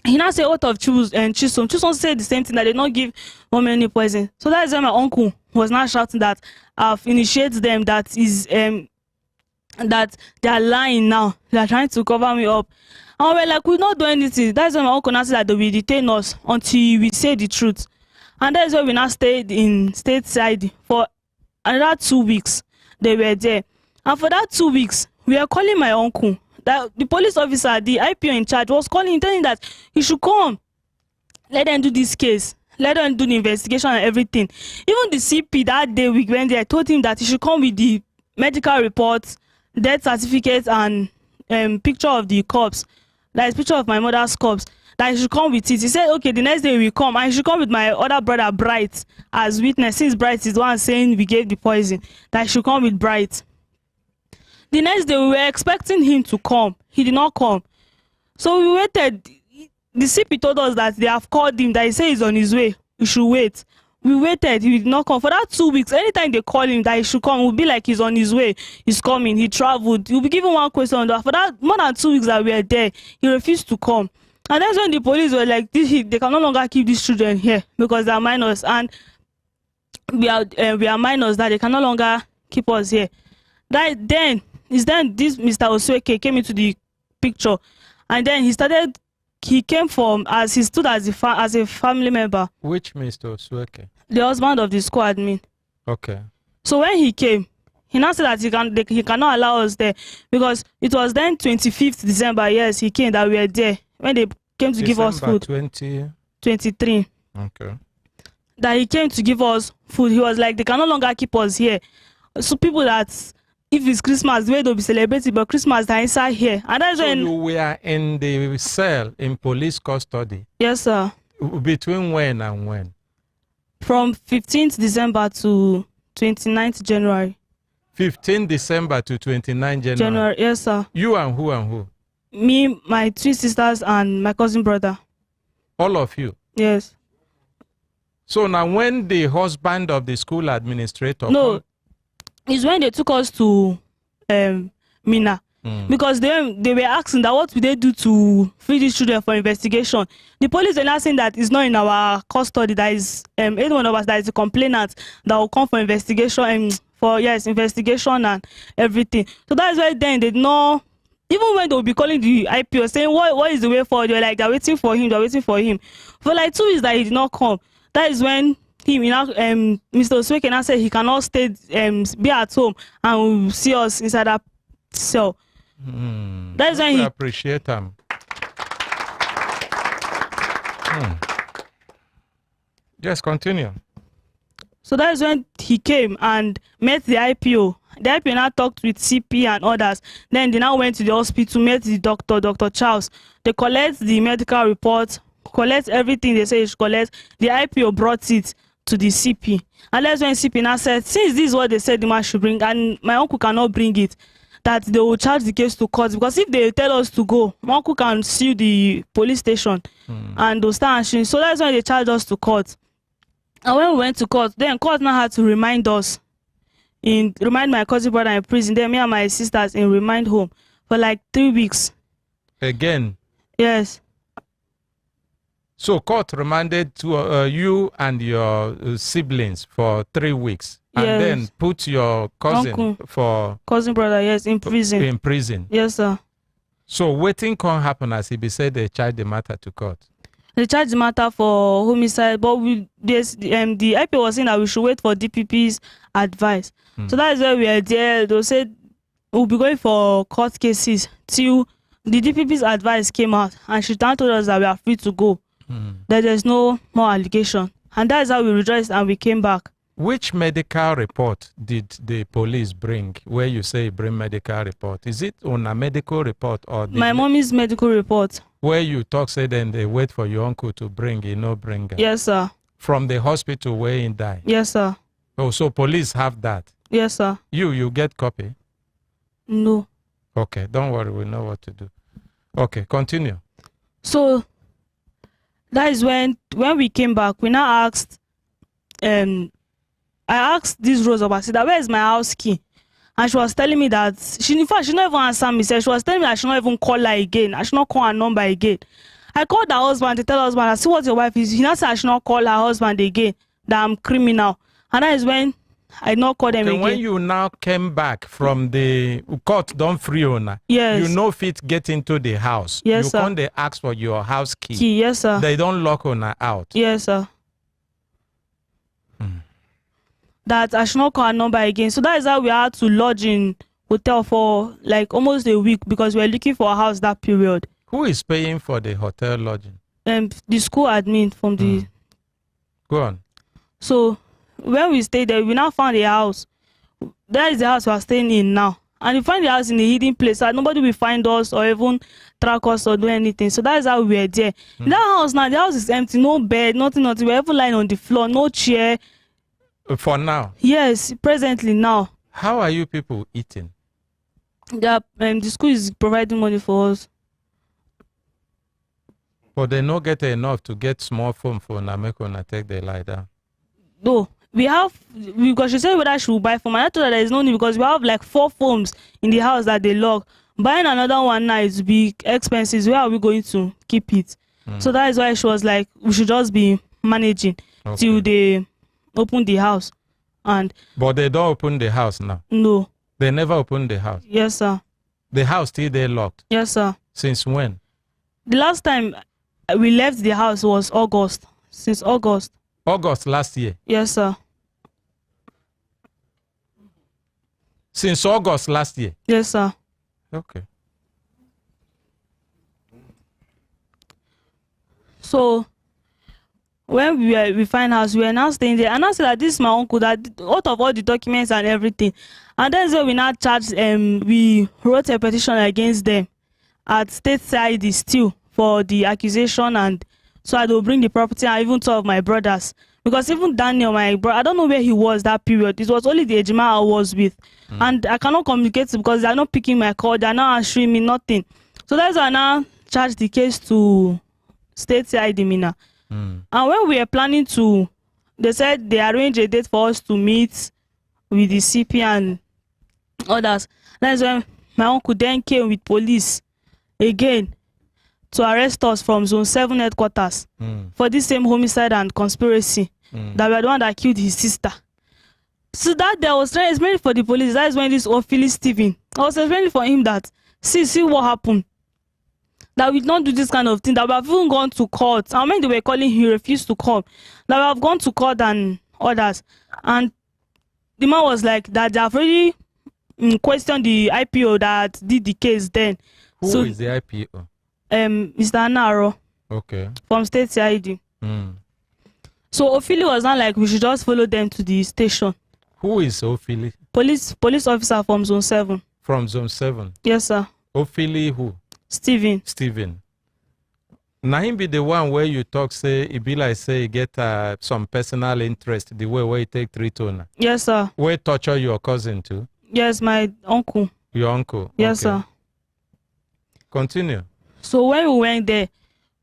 Speaker 3: He now said, what of Choose and Chisom? Chisom said the same thing, that they did not give mommy any poison. So that is when my uncle was now shouting that I've initiated them, that is that they are lying now. They are trying to cover me up. And we're like, we'll not do anything. That's when my uncle now said that they will detain us until we say the truth. And that's why we now stayed in stateside for another 2 weeks. They were there. And for that 2 weeks, we are calling my uncle. That the police officer, the IPO in charge, was calling him, telling that he should come. Let them do this case. Let them do the investigation and everything. Even the CP that day we went there, I told him that he should come with the medical reports, death certificates, and picture of the corpse. That is picture of my mother's corpse. That he should come with it. He said, okay, the next day we come. And he should come with my other brother, Bright, as witness. Since Bright is the one saying we gave the poison. That he should come with Bright. The next day we were expecting him to come. He did not come. So we waited. The CP told us that they have called him, that he said he's on his way. We should wait. We waited. He did not come. For that 2 weeks, anytime they call him that he should come, it will be like he's on his way. He's coming. He traveled. He'll be given one question. For that more than 2 weeks that we were there, he refused to come. And that's when the police were like, they can no longer keep these children here because they are minors. And we are minors, that they can no longer keep us here. Then this Mr. Osweke came into the picture. And then he came from, as he stood as a family member.
Speaker 1: Which Mr. Osweke?
Speaker 3: The husband of the school admin.
Speaker 1: Okay.
Speaker 3: So when he came, he now said that he cannot allow us there because it was then 25th December, yes, he came, that we were there. When they came to give us food. 23.
Speaker 1: Okay.
Speaker 3: That he came to give us food. He was like, they can no longer keep us here. So people that, if it's Christmas, the way they'll be celebrating, but Christmas, they're inside here. And that's when
Speaker 1: you were in the cell in police custody?
Speaker 3: Yes, sir.
Speaker 1: Between when and when?
Speaker 3: From 15th December to 29th January.
Speaker 1: 15 December to 29 January?
Speaker 3: Yes, sir.
Speaker 1: You and who and who?
Speaker 3: Me, my 3 sisters, and my cousin brother.
Speaker 1: All of you?
Speaker 3: Yes.
Speaker 1: So now when the husband of the school administrator...
Speaker 3: No, it's when they took us to Mina. Because they were asking that what would they do to free these children for investigation. The police are not saying that it's not in our custody. That is any one of us that is a complainant that will come for investigation and investigation and everything. So that's why then they know. Even when they will be calling the IPO saying what is the way forward, they're like they're waiting for him. For like 2 weeks that he did not come. That is when Mr. Osweke now said he cannot stay be at home and will see us inside that cell. That's when he
Speaker 1: appreciate him. Just continue.
Speaker 3: So that's when he came and met the IPO. The IPO now talked with CP and others. Then they now went to the hospital, met the doctor, Dr. Charles. They collect the medical report, collect everything they say is collect. The IPO brought it to the CP. And that's when CP now said, since this is what they said the man should bring, and my uncle cannot bring it, that they will charge the case to court. Because if they tell us to go, my uncle can sue the police station and they'll start answering. So that's when they charged us to court. And when we went to court, then court now had to remind us, remind my cousin brother in prison, then me and my sisters in remind home for like 3 weeks.
Speaker 1: Again?
Speaker 3: Yes.
Speaker 1: So court remanded to you and your siblings for 3 weeks, and
Speaker 3: Yes.
Speaker 1: then put your cousin
Speaker 3: Uncle.
Speaker 1: for
Speaker 3: Cousin brother, yes, in prison.
Speaker 1: in prison.
Speaker 3: Yes, sir.
Speaker 1: So waiting can't happen as he be said they charge the matter to court.
Speaker 3: They charged the matter for homicide, but the IP was saying that we should wait for DPP's advice. So that is where we are there. They said we'll be going for court cases till the DPP's advice came out, and she told us that we are free to go. That there's no more allegation, and that's how we rejoiced and we came back.
Speaker 1: Which medical report did the police bring? Where you say bring medical report, is it on a medical report or
Speaker 3: My mommy's medical report?
Speaker 1: where you talk say then they wait for your uncle to bring, you know, bring her?
Speaker 3: Yes, sir.
Speaker 1: From the hospital where he died?
Speaker 3: Yes, sir.
Speaker 1: Oh, so police have that?
Speaker 3: Yes, sir.
Speaker 1: You get copy?
Speaker 3: No.
Speaker 1: Okay, don't worry, we know what to do. Okay, continue.
Speaker 3: So that is when we came back, we now asked, I asked this Rose of Asida, where is my house key? And she was telling me that in fact she not even answer me. She was telling me that I should not even call her again. I should not call her number again. I called her husband to tell her husband, I see what your wife is. He now said I should not call her husband again, that I'm criminal. And that is when I not call them again.
Speaker 1: When you now came back from the court, don't free owner.
Speaker 3: Yes.
Speaker 1: You know fit get into the house.
Speaker 3: Yes,
Speaker 1: you
Speaker 3: sir.
Speaker 1: can't they ask for your house key.
Speaker 3: Yes, sir.
Speaker 1: They don't lock owner out.
Speaker 3: Yes, sir. That I should not call her number again. So that is how we had to lodge in hotel for like almost a week because we were looking for a house that period.
Speaker 1: Who is paying for the hotel lodging?
Speaker 3: The school admin from the.
Speaker 1: Go on.
Speaker 3: So when we stayed there, we now found a house. That is the house we are staying in now. And we find the house in a hidden place that nobody will find us or even track us or do anything. So that is how we were there. In that house now, the house is empty, no bed, nothing. We're even lying on the floor, no chair.
Speaker 1: For now?
Speaker 3: Yes, presently now.
Speaker 1: How are you people eating?
Speaker 3: The school is providing money for us.
Speaker 1: But they not get enough to get small phone for Nameko and take the lie down.
Speaker 3: No, we have, because she said whether she will buy phone. I told her there is no need because we have like 4 phones in the house that they lock. Buying another one now is big expenses. Where are we going to keep it? So that is why she was like, we should just be managing till they open the house. But
Speaker 1: they don't open the house now?
Speaker 3: No.
Speaker 1: They never open the house?
Speaker 3: Yes, sir.
Speaker 1: The house still there locked?
Speaker 3: Yes, sir.
Speaker 1: Since when?
Speaker 3: The last time we left the house was August. Since August.
Speaker 1: August last year?
Speaker 3: Yes, sir.
Speaker 1: Since August last year?
Speaker 3: Yes, sir.
Speaker 1: Okay.
Speaker 3: So when we find house, we are now staying there. And I said that this is my uncle, that out of all the documents and everything. And then so we now charged, we wrote a petition against them at state side still for the accusation, and so I will bring the property and even 2 of my brothers. Because even Daniel, my brother, I don't know where he was that period. It was only the Ejima I was with. And I cannot communicate because they are not picking my call, they are not answering me, nothing. So that's why I now charged the case to state side Mina. And when we were planning to, they said they arranged a date for us to meet with the CP and others. That's when my uncle then came with police again to arrest us from Zone 7 headquarters for this same homicide and conspiracy that we are the one that killed his sister. So that there was explaining for the police. That is when this Ophelia Stephen, I was explaining for him that see what happened. That we don't do this kind of thing, that we have even gone to court. And when they were calling, he refused to come. That we have gone to court and others. And the man was like, that they have already questioned the IPO that did the case then.
Speaker 1: Who is the IPO?
Speaker 3: Mr. Anaro.
Speaker 1: Okay.
Speaker 3: From State CID. So Ophelia was not like, we should just follow them to the station.
Speaker 1: Who is Ophelia?
Speaker 3: Police officer from Zone 7.
Speaker 1: From Zone 7?
Speaker 3: Yes, sir.
Speaker 1: Ophelia who?
Speaker 3: Stephen.
Speaker 1: Stephen. Now him be the one where you talk, say, it be like, say, you get some personal interest, the way where you take treat on.
Speaker 3: Yes, sir.
Speaker 1: Where torture your cousin too?
Speaker 3: Yes, my uncle.
Speaker 1: Your uncle?
Speaker 3: Yes,
Speaker 1: okay.
Speaker 3: sir.
Speaker 1: Continue.
Speaker 3: So when we went there,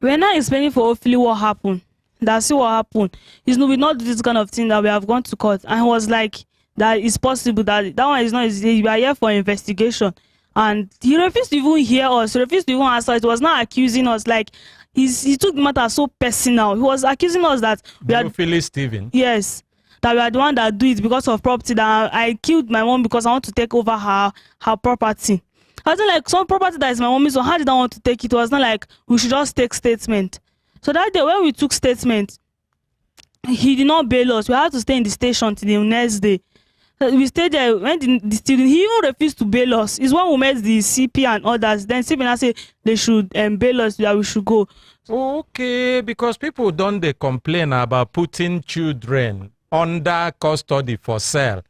Speaker 3: we were not explaining for hopefully what happened. That's what happened. It's no, we not do this kind of thing that we have gone to court. And he was like, that it's possible that one is not, you are here for investigation. And he refused to even hear us. He refused to even answer. It was not accusing us. Like, he took the matter so personal. He was accusing us that we had...
Speaker 1: Stephen?
Speaker 3: Yes. That we are the one that do it because of property. That I killed my mom because I want to take over her property. I was like, some property that is my mommy's, so how did I want to take it? It was not like we should just take statement. So that day when we took statement, he did not bail us. We had to stay in the station till the next day. So we stayed there. When the student, he even refused to bail us. It's when we met the CP and others. Then CP now said they should bail us, that we should go.
Speaker 1: Okay, because people don't they complain about putting children under custody for sale.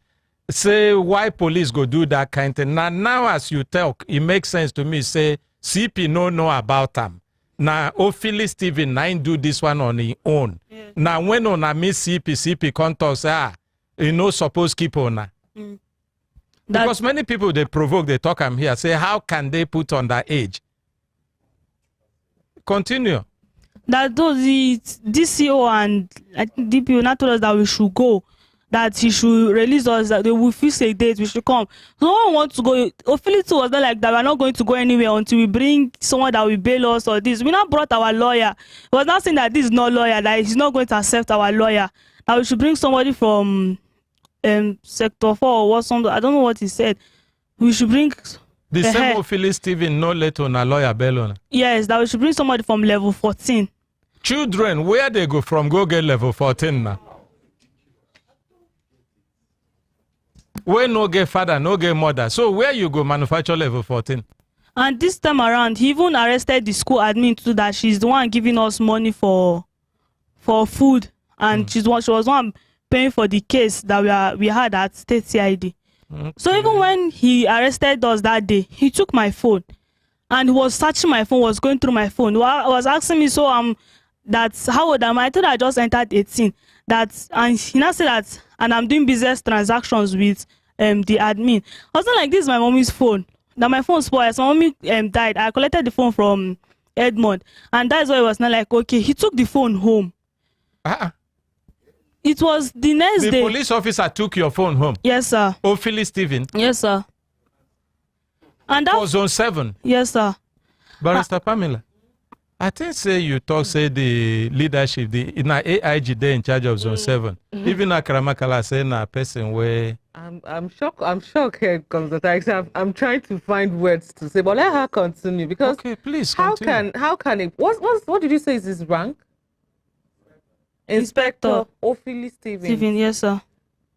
Speaker 1: Say why police go do that kind of thing. Now as you talk, it makes sense to me. Say CP no know about them. Now Ophelia Stephen nine do this one on his own. Yes. Now when on a miss CP contact say you know suppose keep on. Because many people they provoke, they talk I'm here. Say how can they put on that age? Continue.
Speaker 3: That those the DCO and DPO not told us that we should go. That he should release us, that they will fix a date, we should come. So no one wants to go. Ophelia was not like that. We're not going to go anywhere until we bring someone that will bail us or this. We not brought our lawyer. He was not saying that this is not lawyer, that he's not going to accept our lawyer. That we should bring somebody from sector 4 or what something. I don't know what he said. We should bring
Speaker 1: the same Ophelia Stephen no let on a lawyer bail on.
Speaker 3: Yes, that we should bring somebody from level 14.
Speaker 1: Children, where they go from go get level 14 now? Where no get father, no get mother. So where you go manufacture level 14?
Speaker 3: And this time around, he even arrested the school admin too, that she's the one giving us money for food. And she was one paying for the case that we had at State CID. Okay. So even when he arrested us that day, he took my phone. And he was searching my phone, was going through my phone. He was asking me, so that's how old am I? I thought I just entered 18. And he now said that, and I'm doing business transactions with the admin. I was not like, this is my mommy's phone. That my phone spoiled. My mommy died. I collected the phone from Edmond. And that's why it was not like, okay, he took the phone home. It was the next day.
Speaker 1: The police officer took your phone home?
Speaker 3: Yes, sir.
Speaker 1: Ophelia Stephen?
Speaker 3: Yes, sir. And that
Speaker 1: for zone 7?
Speaker 3: Yes, sir.
Speaker 1: Barrister Pamela, I think say you talk say the leadership, in AIG they in charge of zone 7. Even Akramakala say na person where
Speaker 14: I'm shocked. I'm shocked here comes the time. I'm trying to find words to say, but let her continue because
Speaker 1: okay, please continue.
Speaker 14: How can it what did you say is his rank? Inspector Ophelia
Speaker 3: Stephen, yes, sir.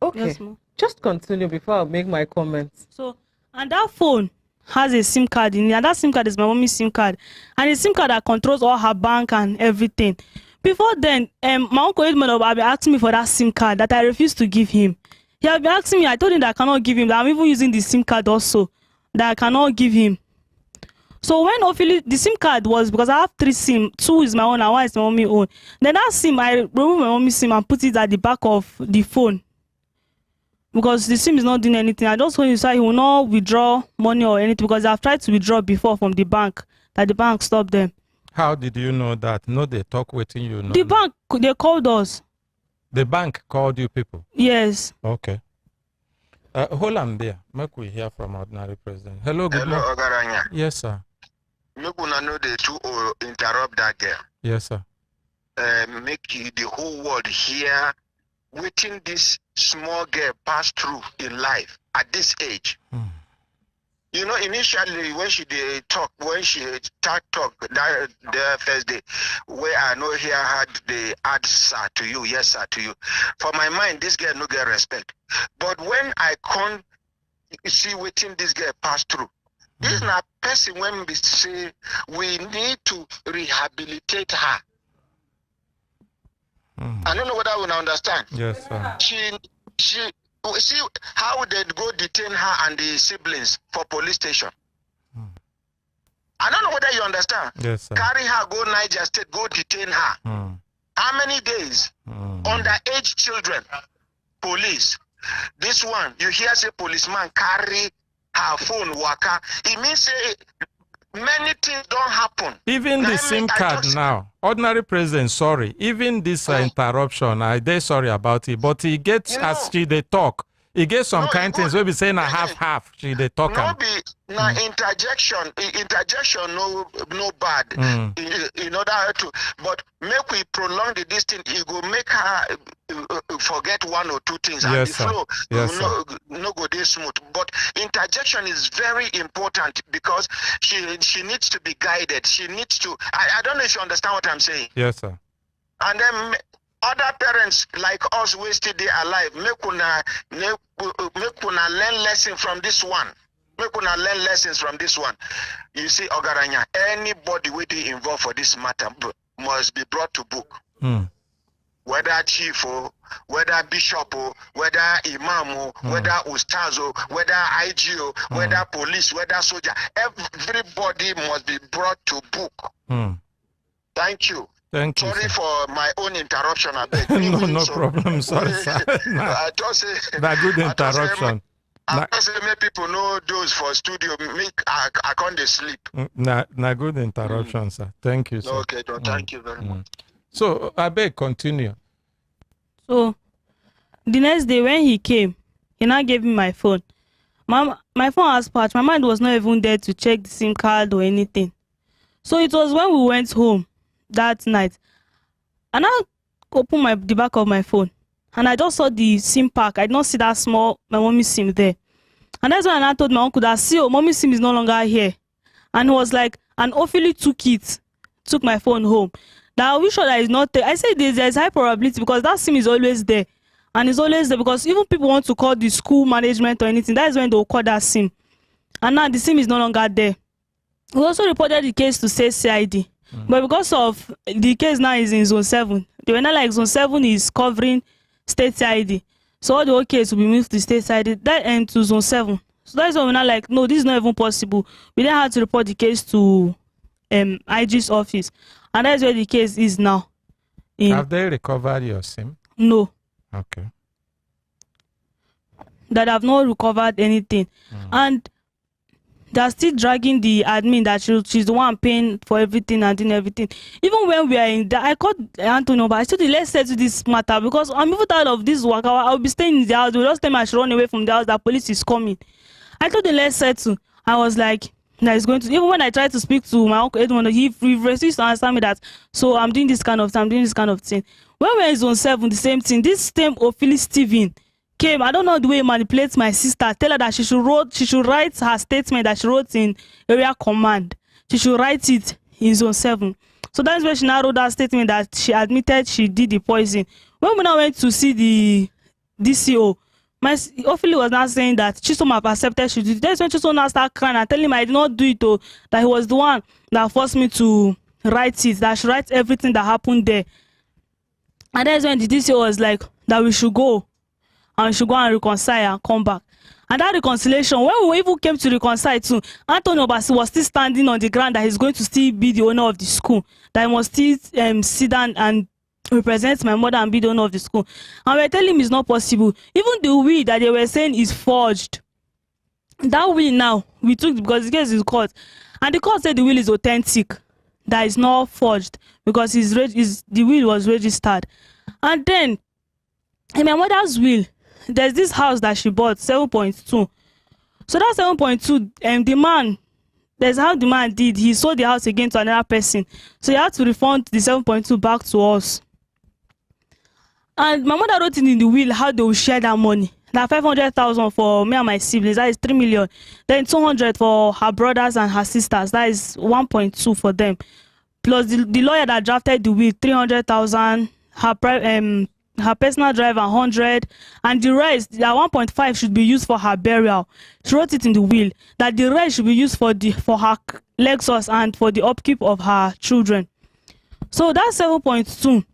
Speaker 14: Okay.
Speaker 3: Yes,
Speaker 14: just continue before I make my comments.
Speaker 3: So, and that phone has a SIM card in it, and that SIM card is my mommy's SIM card, and a SIM card that controls all her bank and everything. Before then, my uncle Edmond had been asking me for that SIM card that I refused to give him. He had been asking me, I told him that I cannot give him, that I'm even using the SIM card also, that I cannot give him. So when Ophelia, the SIM card was, because I have 3 SIM, 2 is my own and 1 is my mommy's own. Then that SIM, I removed my mommy's SIM and put it at the back of the phone. Because the SIM is not doing anything. I just want to say he will not withdraw money or anything because I've tried to withdraw before from the bank, that the bank stopped them.
Speaker 1: How did you know that? No, they talk waiting you know.
Speaker 3: The bank, they called us.
Speaker 1: The bank called you people?
Speaker 3: Yes.
Speaker 1: Okay. Hold on there. Make we hear from ordinary president. Hello, good morning.
Speaker 13: Ogaranya.
Speaker 1: Yes, sir.
Speaker 13: Make una know the two interrupt that girl.
Speaker 1: Yes, sir.
Speaker 13: Make the whole world hear waiting this small girl pass through in life at this age. You know, initially when she talk that the first day, where I know here had the answer to you, yes sir to you. For my mind, this girl no get respect. But when I come see waiting this girl pass through, this is not person when we say we need to rehabilitate her. I don't know whether I will understand.
Speaker 1: Yes, sir.
Speaker 13: She see how they go detain her and the siblings for police station. I don't know whether you understand.
Speaker 1: Yes, sir.
Speaker 13: Carry her, go Niger State, go detain her. How many days? Underage children. Police. This one, you hear say policeman carry her phone waka. It means say many things don't happen.
Speaker 1: Even the SIM card now, ordinary president, sorry, even this interruption, I sorry about it, but he gets, as she they talk, he gets some kind things, we be saying a half, she they talk.
Speaker 13: No be, now interjection no bad, in order to, but make we prolong the distance, it will make her forget one or two things, and
Speaker 1: Yes,
Speaker 13: the flow
Speaker 1: yes,
Speaker 13: no go this smooth. But interjection is very important because she needs to be guided. She needs to. I don't know if you understand what I'm saying.
Speaker 1: Yes, sir.
Speaker 13: And then other parents like us, we still they alive. Make una learn lesson from this one. Make una learn lessons from this one. You see, Ogaranya, anybody with they involved for this matter must be brought to book. Whether chief or whether bishop or whether imam or whether ustaz or whether IG or whether police, whether soldier, everybody must be brought to book. Thank you.
Speaker 1: Thank you.
Speaker 13: Sorry for my own interruption. I beg.
Speaker 1: No problem. Sorry, sir.
Speaker 13: I just say
Speaker 1: that good interruption.
Speaker 13: I just say make people know those for studio. Make I can't sleep.
Speaker 1: Na good interruption, sir. Thank you, sir.
Speaker 13: Okay, thank you very much.
Speaker 1: So I beg continue.
Speaker 3: So the next day when he came, he now gave me my phone. My phone was patched. My mind was not even there to check the SIM card or anything. So it was when we went home that night, and I opened the back of my phone, and I just saw the SIM pack. I did not see that small my mommy's SIM there, and that's when I told my uncle that, see, mommy's SIM is no longer here, and he was like, and awfully took my phone home. That are we sure that is not there? I said there's high probability because that SIM is always there, and it's always there because even people want to call the school management or anything, that is when they'll call that SIM, and now the SIM is no longer there. We also reported the case to say CID. But because of the case now is in zone 7, they were not like zone 7 is covering state CID. So all the whole case will be moved to state CID, that end to zone 7. So that's why we're not like, no, this is not even possible. We then had to report the case to IG's office. And that's where the case is now.
Speaker 1: Have they recovered your SIM?
Speaker 3: No.
Speaker 1: Okay.
Speaker 3: That have not recovered anything. And they're still dragging the admin that she's the one paying for everything and doing everything. Even when we are in that, I called Antonio, but I said, let's settle this matter because I'm even tired of this work. I'll be staying in the house. We'll just tell me I should run away from the house. That police is coming. I told him, let's settle. I was like, that is going to. Even when I tried to speak to my uncle Edmond, he refused to answer me that. So I'm doing this kind of thing. I'm doing this kind of thing. When we were in zone 7, the same thing. This same Ophelia Steven came. I don't know the way he manipulates my sister. Tell her that she should write her statement that she wrote in area command. She should write it in zone 7. So that's where she now wrote that statement that she admitted she did the poison. When we now went to see the DCO, my Ophelia was now saying that Chisom have accepted she did it. That's when Chisom now started crying and telling him I did not do it, that he was the one that forced me to write it, that I should write everything that happened there. And that's when the DCO was like, that we should go. And we should go and reconcile and come back. And that reconciliation, when we even came to reconcile too, Antonio Obasi was still standing on the ground that he's going to still be the owner of the school. That he must still sit down and represent my mother and be the owner of the school. And we're telling him it's not possible. Even the will that they were saying is forged. That will now, we took because the case is court. And the court said the will is authentic. That is not forged because the will was registered. And then, in my mother's will, there's this house that she bought, 7.2. So that 7.2, the man, there's how the man did. He sold the house again to another person. So he had to refund the 7.2 back to us. And my mother wrote in the will how they will share that money. That 500,000 for me and my siblings, that is 3 million. Then 200 for her brothers and her sisters, that is 1.2 for them. Plus the lawyer that drafted the will, 300,000. Her personal driver 100, and the rest, that 1.5 should be used for her burial. She wrote it in the will that the rest should be used for her Lexus and for the upkeep of her children. So that 7.2.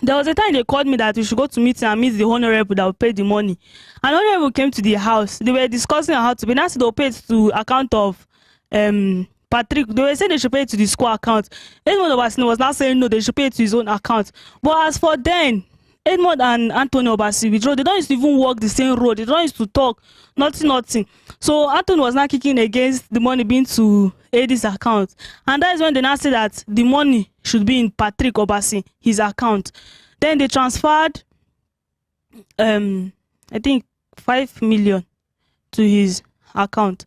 Speaker 3: There was a time they called me that we should go to meeting and meet the honorable that will pay the money. And the honorable came to the house. They were discussing how to pay. Now they'll pay it to account of Patrick, they were saying they should pay it to the school account. Edmond Obasi was now saying no, they should pay it to his own account. But as for then, Edmond and Anthony Obasi withdraw. They don't used to even walk the same road. They don't used to talk. Nothing. So Anthony was now kicking against the money being to Eddie's account. And that is when they now say that the money should be in Patrick Obasi, his account. Then they transferred, I think, 5 million to his account.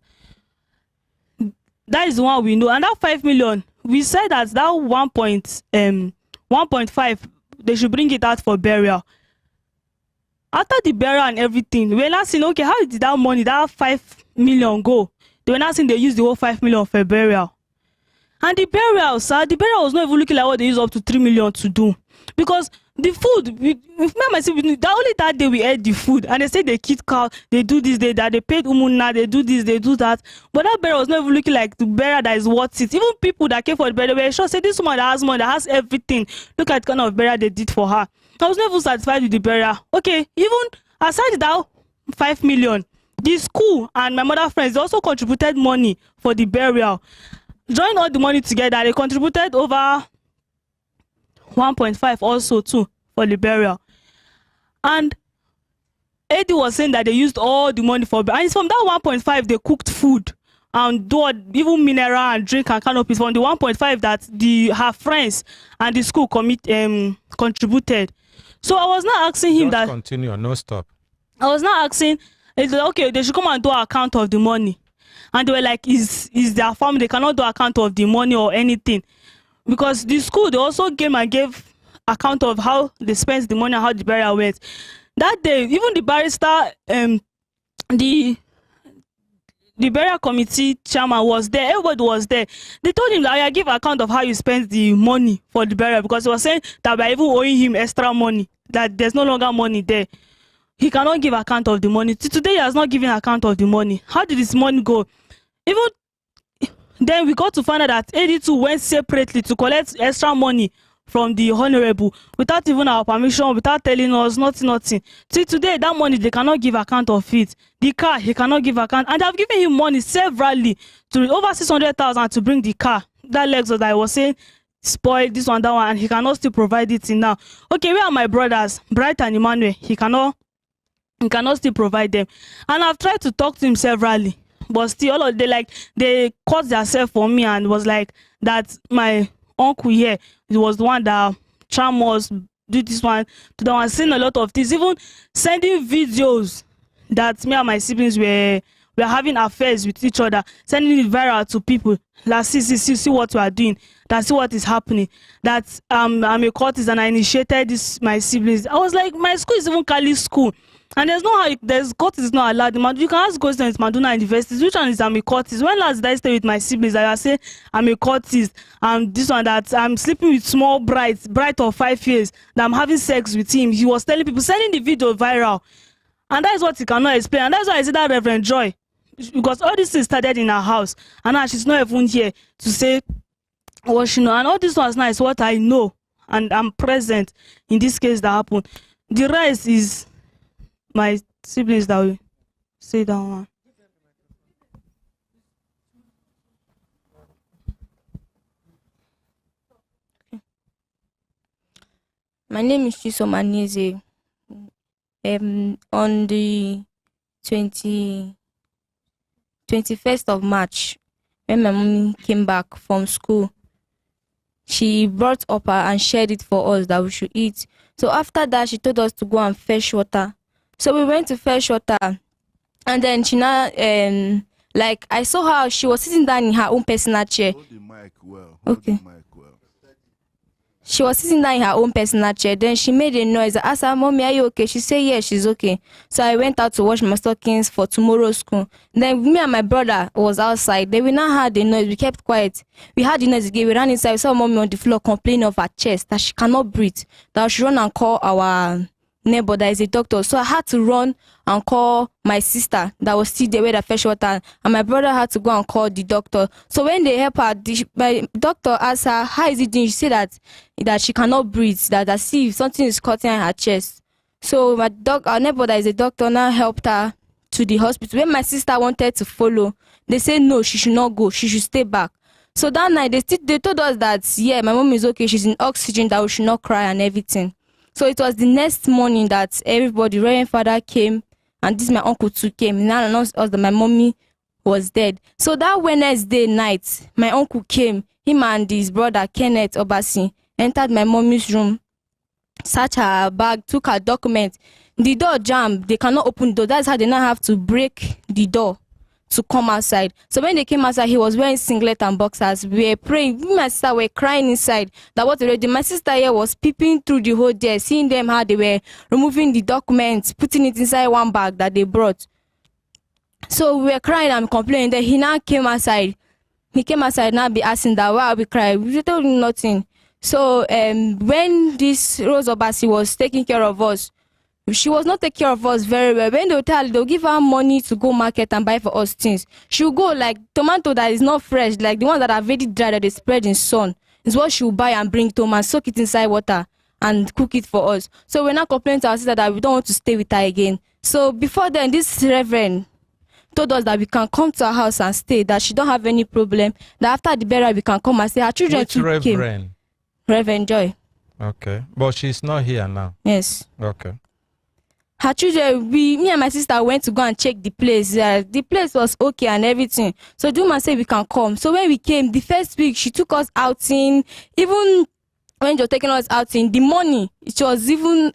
Speaker 3: That is the one we know. And that 5 million, we said that 1.5, they should bring it out for burial. After the burial and everything, we were not saying, okay, how did that money, that 5 million go? They were not saying they used the whole 5 million for burial. And the burial, sir, the burial was not even looking like what they used up to 3 million to do. Because the food, only that day we ate the food, and they said they killed cow, they do this, they that, they paid umuna, they do this, they do that. But that burial was not even looking like the burial that is worth it. Even people that came for the burial were sure, say this woman that has money, that has everything. Look at the kind of burial they did for her. I was never satisfied with the burial. Okay, even aside that 5 million, the school and my mother friends, they also contributed money for the burial. Join all the money together, they contributed over 1.5 also too for the burial. And Eddie was saying that they used all the money for, and it's from that 1.5 they cooked food and do even mineral and drink and canopies. From the 1.5 that her friends and the school contributed. So I was not asking him that.
Speaker 1: Continue, no stop.
Speaker 3: I was not asking, okay, they should come and do account of the money. And they were like, is their family, they cannot do account of the money or anything. Because the school, they also came and gave account of how they spent the money and how the burial went. That day, even the barrister, the burial committee chairman was there, everybody was there. They told him that I give account of how you spent the money for the burial, because he was saying that we're even owing him extra money, that there's no longer money there. He cannot give account of the money. Today, he has not given account of the money. How did this money go? Even then, we got to find out that 82 went separately to collect extra money from the honorable without even our permission, without telling us nothing. See, today, that money, they cannot give account of it. The car, he cannot give account. And I've given him money severally, to over 600,000 to bring the car. That Lexus that I was saying, spoiled, this one, that one, and he cannot still provide it in now. Okay, where are my brothers? Bright and Emmanuel, he cannot still provide them. And I've tried to talk to him severally. But still, all of they caught themselves for me and was like that my uncle here, it was the one that charm us, do this one, to the one, saying a lot of things, even sending videos that me and my siblings were having affairs with each other, sending it viral to people. Like, see what we are doing, that see what is happening, that I'm a courtist and I initiated this, my siblings. I was like, my school is even Kali school. And there's court is not allowed. You can ask questions at Maduna University. Which one is I'm a courtist? When last did I stay with my siblings? I say I'm a courtist. And this one that I'm sleeping with small bright of 5 years. That I'm having sex with him. He was telling people, sending the video viral. And that is what he cannot explain. And that's why I said that Reverend Joy. Because all this things started in her house. And now she's not even here to say what she knows. And all this was nice, what I know. And I'm present in this case that happened. The rest is my siblings that will say that one.
Speaker 9: Okay. My name is Chisomaneze. On the 21st of March, when my mom came back from school, she brought up and shared it for us that we should eat. So after that, she told us to go and fetch water. So we went to fetch water, and then she now, I saw her, she was sitting down in her own personal chair.
Speaker 4: Hold the mic well.
Speaker 9: Okay. She was sitting down in her own personal chair. Then she made a noise. I asked her, "Mommy, are you okay?" She said, "Yes, she's okay." So I went out to wash my stockings for tomorrow's school. Then me and my brother was outside. Then we now heard the noise. We kept quiet. We heard the noise again. We ran inside. We saw Mommy on the floor complaining of her chest, that she cannot breathe. That she run and call our neighbor that is a doctor. So I had to run and call my sister that was still there with the fresh water, and my brother had to go and call the doctor. So when they help her, my doctor asked her, "How is it doing?" She said that she cannot breathe, that as if something is cutting her chest. So our neighbor that is a doctor now helped her to the hospital. When my sister wanted to follow, they said no, she should not go, she should stay back. So that night they told us that yeah, my mom is okay, she's in oxygen, that we should not cry and everything. So it was the next morning that everybody, Reverend Father came, and this my uncle too came. And now announced us that my mommy was dead. So that Wednesday night, my uncle came, him and his brother Kenneth Obasi entered my mommy's room, searched her bag, took her document. The door jammed, they cannot open the door. That's how they now have to break the door to come outside. So when they came outside, he was wearing singlet and boxers. We were praying. Me and my sister were crying inside. That what already. My sister here was peeping through the whole day, seeing them how they were removing the documents, putting it inside one bag that they brought. So we were crying and complaining. Then he now came outside. He came outside now be asking that why are we crying? We told him nothing. So when this Rose Obasi was taking care of us, she was not taking care of us very well. When they'll give her money to go market and buy for us things, she'll go like tomato that is not fresh, like the ones that are very dry that they spread in sun, is what she'll buy and bring to and soak it inside water and cook it for us. So we're not complaining to our sister that we don't want to stay with her again. So before then, this reverend told us that we can come to her house and stay, that she don't have any problem, that after the burial we can come and stay. Her children too
Speaker 1: Reverend?
Speaker 9: came. Reverend Joy.
Speaker 1: Okay, but she's not here now.
Speaker 9: Yes.
Speaker 1: Okay.
Speaker 9: Her children, me and my sister went to go and check the place. The place was okay and everything. So the woman said we can come. So when we came, the first week, she took us outing. Even when you're taking us outing, the money, it was even,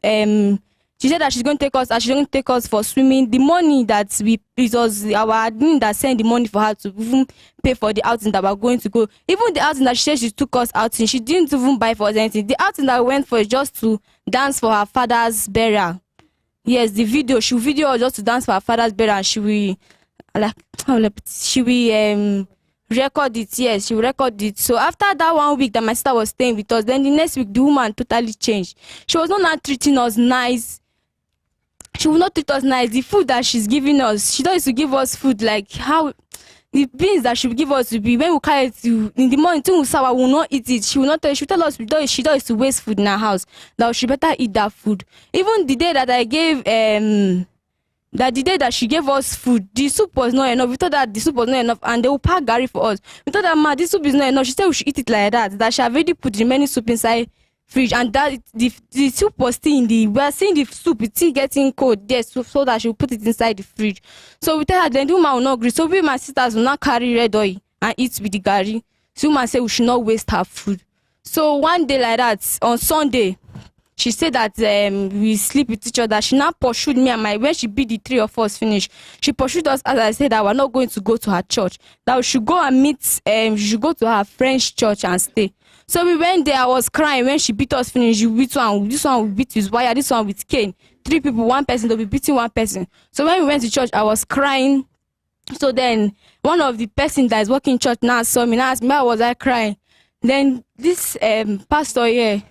Speaker 9: she said that she's going to take us for swimming. The money that it was our admin that sent the money for her to even pay for the outing that we're going to go. Even the outing that she said she took us outing, she didn't even buy for us anything. The outing that we went for is just to dance for her father's burial. Yes, the video, she will video us just to dance for her father's burial, and she will record it. Yes, she will record it. So after that 1 week that my sister was staying with us, then the next week the woman totally changed. She was not treating us nice. She will not treat us nice. The food that she's giving us, she doesn't give us food like how the beans that she will give us will be when we carry it to, in the morning, we will not eat it. She will not tell. She will tell us she does to waste food in her house. That she better eat that food. Even the day that I gave the day that she gave us food, the soup was not enough. We thought that the soup was not enough, and they will pack Gary for us. We thought that this soup is not enough. She said we should eat it like that. That she already put the remaining soup inside fridge, and that the soup was still in the, we are seeing the soup, it's still getting cold there, so that she will put it inside the fridge. So we tell her, then the woman will not agree. So we, my sisters, will not carry red oil and eat with the Gary. So woman said we should not waste her food. So one day like that, on Sunday, she said that we sleep with each other. She now pursued me and when she beat the three of us finish, she pursued us, as I said, that we're not going to go to her church, that we should go and meet, she should go to her friend's church and stay. So we went there. I was crying when she beat us finish. You beat one, this one will beat with wire, this one with cane. 3 people, 1 person, they'll be beating 1 person. So when we went to church, I was crying. So then one of the person that is working in church now saw me and asked me why was I crying. Then this pastor here,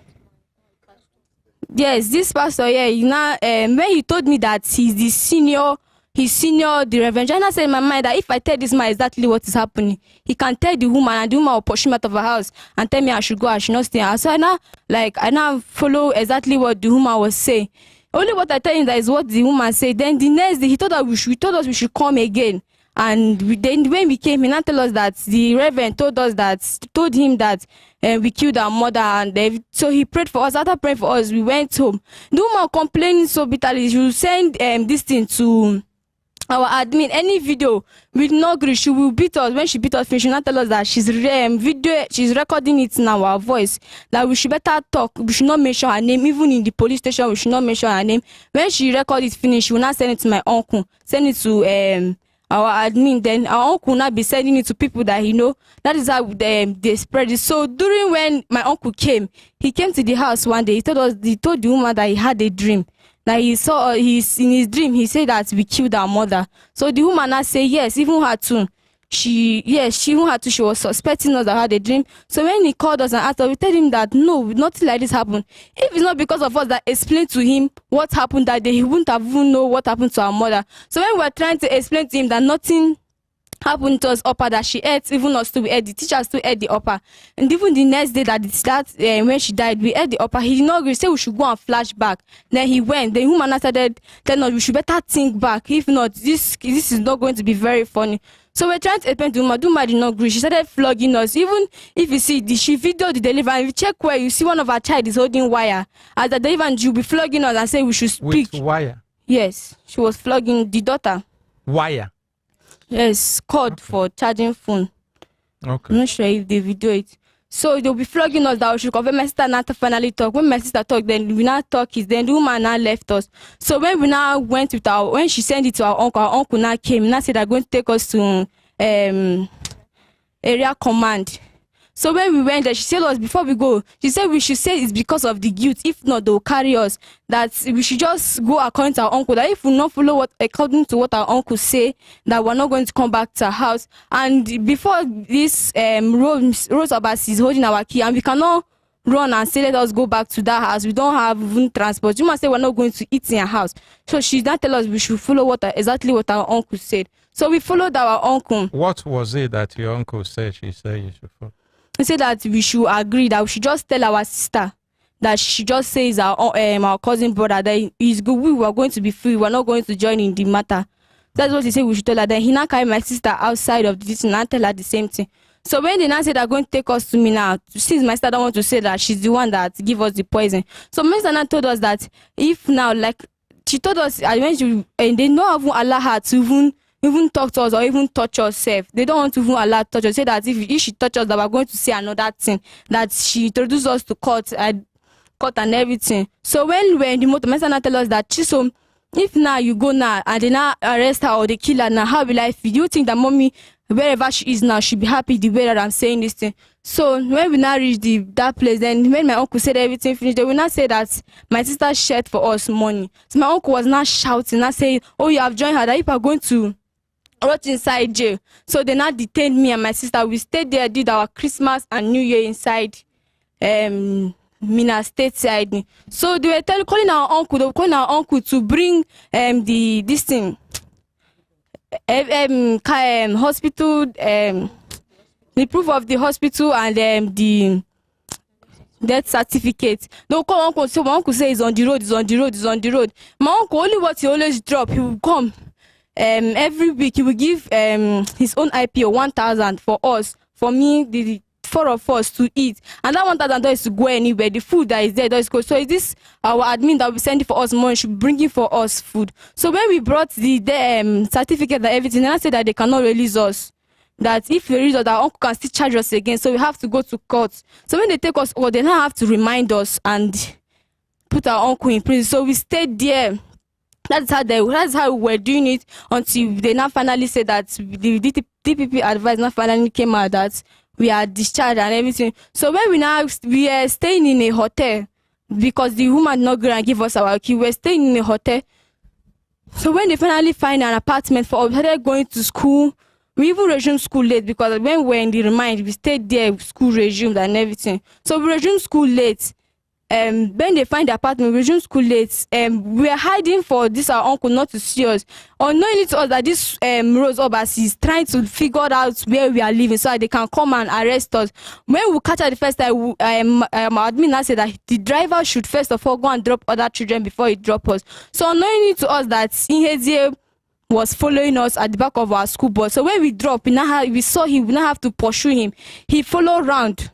Speaker 9: yes, this pastor here, you know, when he told me that he's the senior, the Reverend Joy, I said in my mind that if I tell this man exactly what is happening, he can tell the woman, and the woman will push me out of her house and tell me I should go, I should not stay. So I now follow exactly what the woman was saying. Only what I tell him that is what the woman said. Then the next day he told us we should come again. And then when we came, he now told us that the Reverend told him that we killed our mother, and so he prayed for us. After praying for us, we went home. The woman complaining so bitterly, she will send this thing to our admin. Any video with no agree, she will beat us. When she beat us, she will not tell us that she's recording it in our voice, that we should better talk, we should not mention her name. Even in the police station, we should not mention her name. When she record it finish, she will not send it to my uncle, send it to our admin. Then our uncle will not be sending it to people that he know. That is how they spread it. So during when my uncle came, he came to the house one day. He told the woman that he had a dream, that he saw in his dream, he said that we killed our mother. So the woman now say yes, even her too. She was suspecting us that had a dream. So when he called us and asked us, we tell him that no, nothing like this happened. If it's not because of us that explained to him what happened that day, he wouldn't have even know what happened to our mother. So when we were trying to explain to him that nothing happened to us upper that she ate, even us too, we ate, the teachers too ate the upper. And even the next day when she died, we ate the upper. He did not agree, say we should go and flashback. Then he went. The woman started telling us we should better think back. If not, this is not going to be very funny. So we're trying to explain to Uma. Duma did not agree. She started flogging us. Even if you see, she videoed the delivery. If you check where you see one of our child is holding wire. As the delivery, she'll be flogging us and say we should speak.
Speaker 1: With wire?
Speaker 9: Yes. She was flogging the daughter.
Speaker 1: Wire?
Speaker 9: Yes, cord for charging phone.
Speaker 1: Okay.
Speaker 9: I'm not sure if they video it. So they'll be flogging us that we should confirm. My sister not finally talk. When my sister talk, then we now talk. Then the woman now left us. So when we now went with when she sent it to our uncle now came. Now said they're going to take us to area command. So when we went there, she said us before we go, she said we should say it's because of the guilt. If not, they'll carry us. That we should just go according to our uncle. That if we not follow according to what our uncle say, that we're not going to come back to our house. And before this Rose Obasi is holding our key, and we cannot run and say let us go back to that house. We don't have even transport. You must say we're not going to eat in our house. So she did not tell us we should follow exactly what our uncle said. So we followed our uncle.
Speaker 1: What was it that your uncle said? She said you should follow.
Speaker 9: He said that we should agree that we should just tell our sister that she just says our cousin brother that he's good. We were going to be free. We're not going to join in the matter. That's what he said we should tell her. Then he now carried my sister outside of this and I tell her the same thing. So when they now said they're going to take us to me now, since my sister don't want to say that she's the one that give us the poison. So my sister now told us that if now, like she told us, and they don't even allow her to even talk to us or even touch herself. They don't want to even allow her to touch us. Say that if she touch us, that we're going to say another thing. That she introduced us to court and everything. So when we're in the motor, my son tell us that Chisom, if now you go now and they now arrest her or they kill her now, how will I feel? Do you think that mommy, wherever she is now, she'll be happy the way that I'm saying this thing? So when we now reach that place, then when my uncle said everything finished, they will not say that my sister shared for us money. So my uncle was not shouting, not saying, oh, you have joined her, that if I'm going to rot inside jail. So they now detained me and my sister. We stayed there, did our Christmas and New Year inside Mina State side. So they were calling our uncle to bring this thing hospital the proof of the hospital and the death certificate. They'll call uncle. So my uncle say he's on the road. My uncle, only what he always drop, he will come every week. He will give his own IPO 1,000 for us, for me, the four of us to eat, and that 1,000 dollars to go anywhere. The food that is there does go. So is this our admin that will send it for us money? Should bring it for us food. So when we brought the certificate and everything, then I said that they cannot release us. That if they release us, our uncle can still charge us again. So we have to go to court. So when they take us, they now have to remind us and put our uncle in prison. So we stayed there. That's how we were doing it until they now finally said that the DPP advice now finally came out that we are discharged and everything. So when we are staying in a hotel because the woman not going to give us our key. We're staying in a hotel. So when they finally find an apartment for us, we started going to school. We even resumed school late because when we were in the remind, we stayed there, school resumed and everything. So we resumed school late. When they find the apartment, we resumed school late. We are hiding for this our uncle not to see us. Unknowingly to us that this Rose Obasi is trying to figure out where we are living so that they can come and arrest us. When we catch her the first time, our admin said that the driver should first of all go and drop other children before he drop us. So unknowingly to us that Inhezie was following us at the back of our school bus. So when we drop, we saw him, we now have to pursue him. He followed round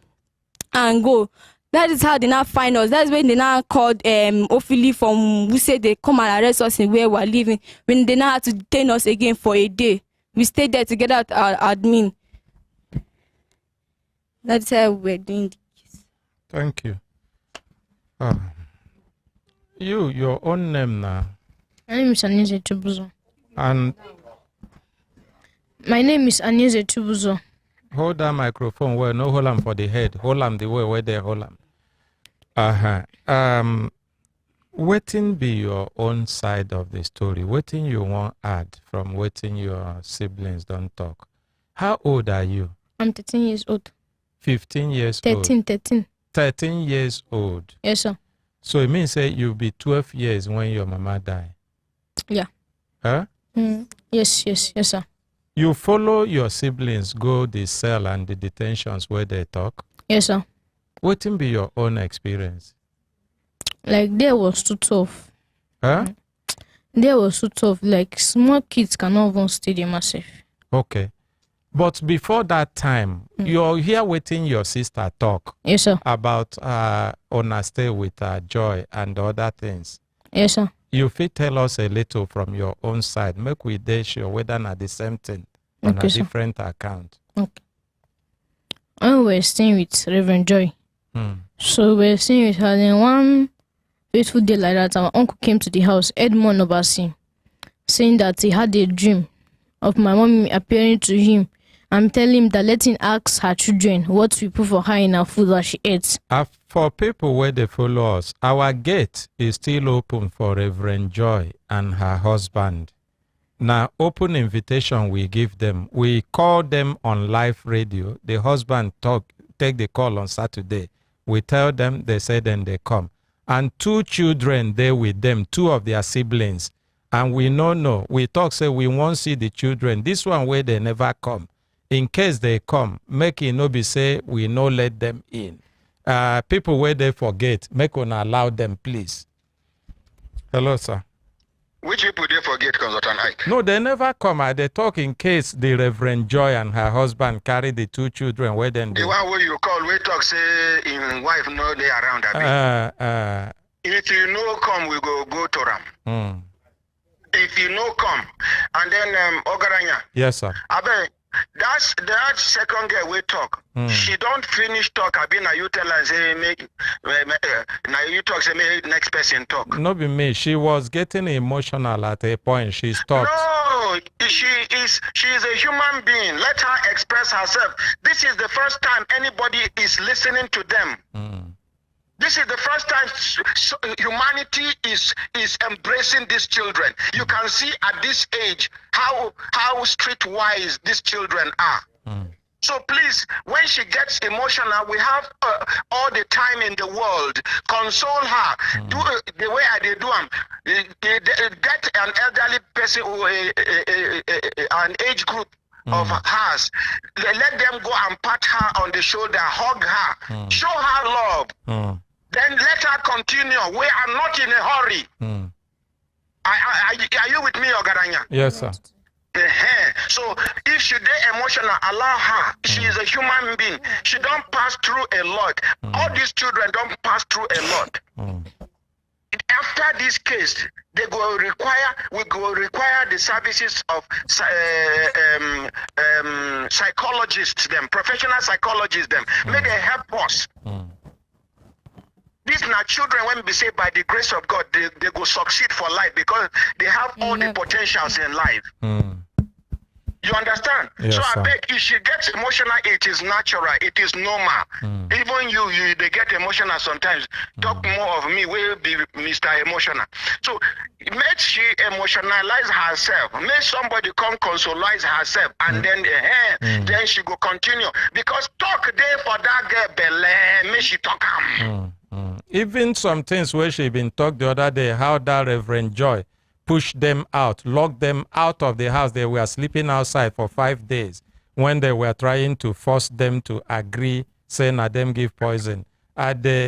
Speaker 9: and go. That is how they now find us. That's when they now called Ophili from who said they come and arrest us in where we're living. When they now had to detain us again for a day. We stayed there together at our admin. That's how we're doing this.
Speaker 1: Thank you. Your own name now.
Speaker 6: My name is Anize Tubuzo.
Speaker 1: And
Speaker 6: my name is Anize Tubuzo.
Speaker 1: Hold that microphone well, no hold them for the head. Hold them the way where they hold them. Waiting be your own side of the story. Waiting you want add from waiting your siblings don't talk. How old are you?
Speaker 6: I'm 13 years old.
Speaker 1: 15 years
Speaker 6: 13,
Speaker 1: old. 13 years old.
Speaker 6: Yes, sir.
Speaker 1: So it means say you'll be 12 years when your mama die.
Speaker 6: Yeah.
Speaker 1: Huh?
Speaker 6: Yes, sir.
Speaker 1: You follow your siblings go the cell and the detentions where they talk?
Speaker 6: Yes, sir.
Speaker 1: What will be your own experience?
Speaker 6: Like, there was too tough.
Speaker 1: Huh?
Speaker 6: There was too tough. Like, small kids cannot even stay there myself.
Speaker 1: Okay. But before that time, you're here waiting your sister talk.
Speaker 6: Yes, sir.
Speaker 1: About on stay with Joy and other things.
Speaker 6: Yes, sir.
Speaker 1: You fit tell us a little from your own side. Make we dey sure whether not the same thing on
Speaker 6: Okay,
Speaker 1: a
Speaker 6: sir.
Speaker 1: different account.
Speaker 6: Okay. When we were staying with Reverend Joy, so we were staying with her. Then one fateful day like that, our uncle came to the house, Edmond Obasi, saying that he had a dream of my mom appearing to him and telling him that let him ask her children what we put for her in her food that she ate.
Speaker 1: For people where they follow us, our gate is still open for Reverend Joy and her husband. Now, open invitation we give them. We call them on live radio. The husband take the call on Saturday. We tell them, they say, then they come. And 2 children there with them, 2 of their siblings. And we no. We talk, say, we won't see the children. This one where they never come. In case they come, make it no be say, we no let them in. People where they forget, make una allow them, please. Hello, sir.
Speaker 13: Which people they forget, Consultant Ike?
Speaker 1: No, they never come. They talk in case the Reverend Joy and her husband carry the 2 children where then
Speaker 13: The one where you call, we talk, say, in wife no they around. If you no come, we go to them. If you no come, and then Ogaranya.
Speaker 1: Yes, sir.
Speaker 13: That second girl we talk. She don't finish talk. I been you tell her say make now you talk say make next person talk.
Speaker 1: No be me. She was getting emotional at a point. She stopped.
Speaker 13: No, she is a human being. Let her express herself. This is the first time anybody is listening to them. This is the first time humanity is embracing these children. You can see at this age how streetwise these children are. So please, when she gets emotional, we have all the time in the world. Console her. Do the way I did do them. Get an elderly person, an age group of hers. Let them go and pat her on the shoulder, hug her, show her love. Then let her continue. We are not in a hurry. Are you with me, Ogaranya?
Speaker 1: Yes, sir.
Speaker 13: So if she dey emotional, allow her. She is a human being. She don't pass through a lot. All these children don't pass through a lot. After this case, we go require the services of psychologists, them professional psychologists, them. May they help us. These are children, when we say by the grace of God, they go succeed for life because they have all the potentials in life. You understand?
Speaker 1: Yes,
Speaker 13: so
Speaker 1: sir.
Speaker 13: I beg, if she gets emotional, it is natural, it is normal. Even you they get emotional sometimes. Talk more of me, will be Mr. Emotional. So make she emotionalize herself. Make somebody come consolize herself, and then she go continue. Because talk there for that girl, belle, make she talk.
Speaker 1: Even some things where she been talked the other day, how that Reverend Joy pushed them out, locked them out of the house. They were sleeping outside for 5 days when they were trying to force them to agree, saying that them give poison.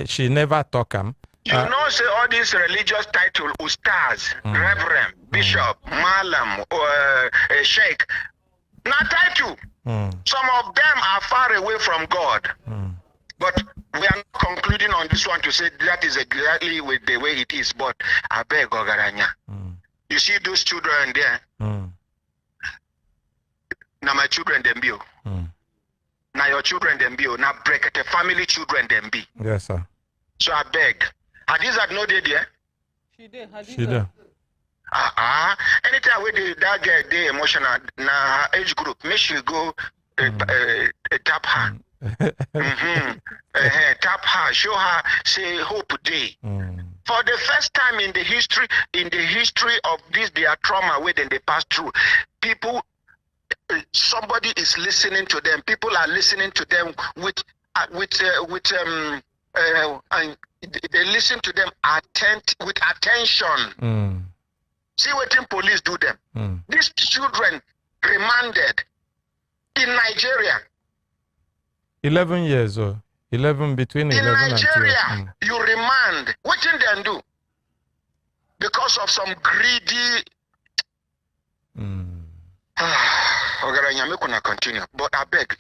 Speaker 1: She never talk them.
Speaker 13: You know, say all these religious titles, ustaz, reverend, bishop, malam, or sheikh, not title. Some of them are far away from God. But we are not concluding on this one to say that is exactly with the way it is. But I beg Ogaranya. You see those children there? Now my children them be. Now your children them be. Now Brekete Family children them be.
Speaker 1: Yes, sir.
Speaker 13: So I beg. Hadiza no day there?
Speaker 5: She did.
Speaker 1: She did.
Speaker 13: Anytime we that girl they emotional, now her age group, make she go tap her. Tap her, show her, say hope day. For the first time in the history of this their trauma where they pass through, people, somebody is listening to them. People are listening to them and they listen to them with attention. See what police do them. These children, remanded in Nigeria.
Speaker 1: 11 years old. 11 between 11
Speaker 13: in
Speaker 1: and 12.
Speaker 13: Nigeria, you remand. What did they do? Because of some greedy. Continue, but I beg,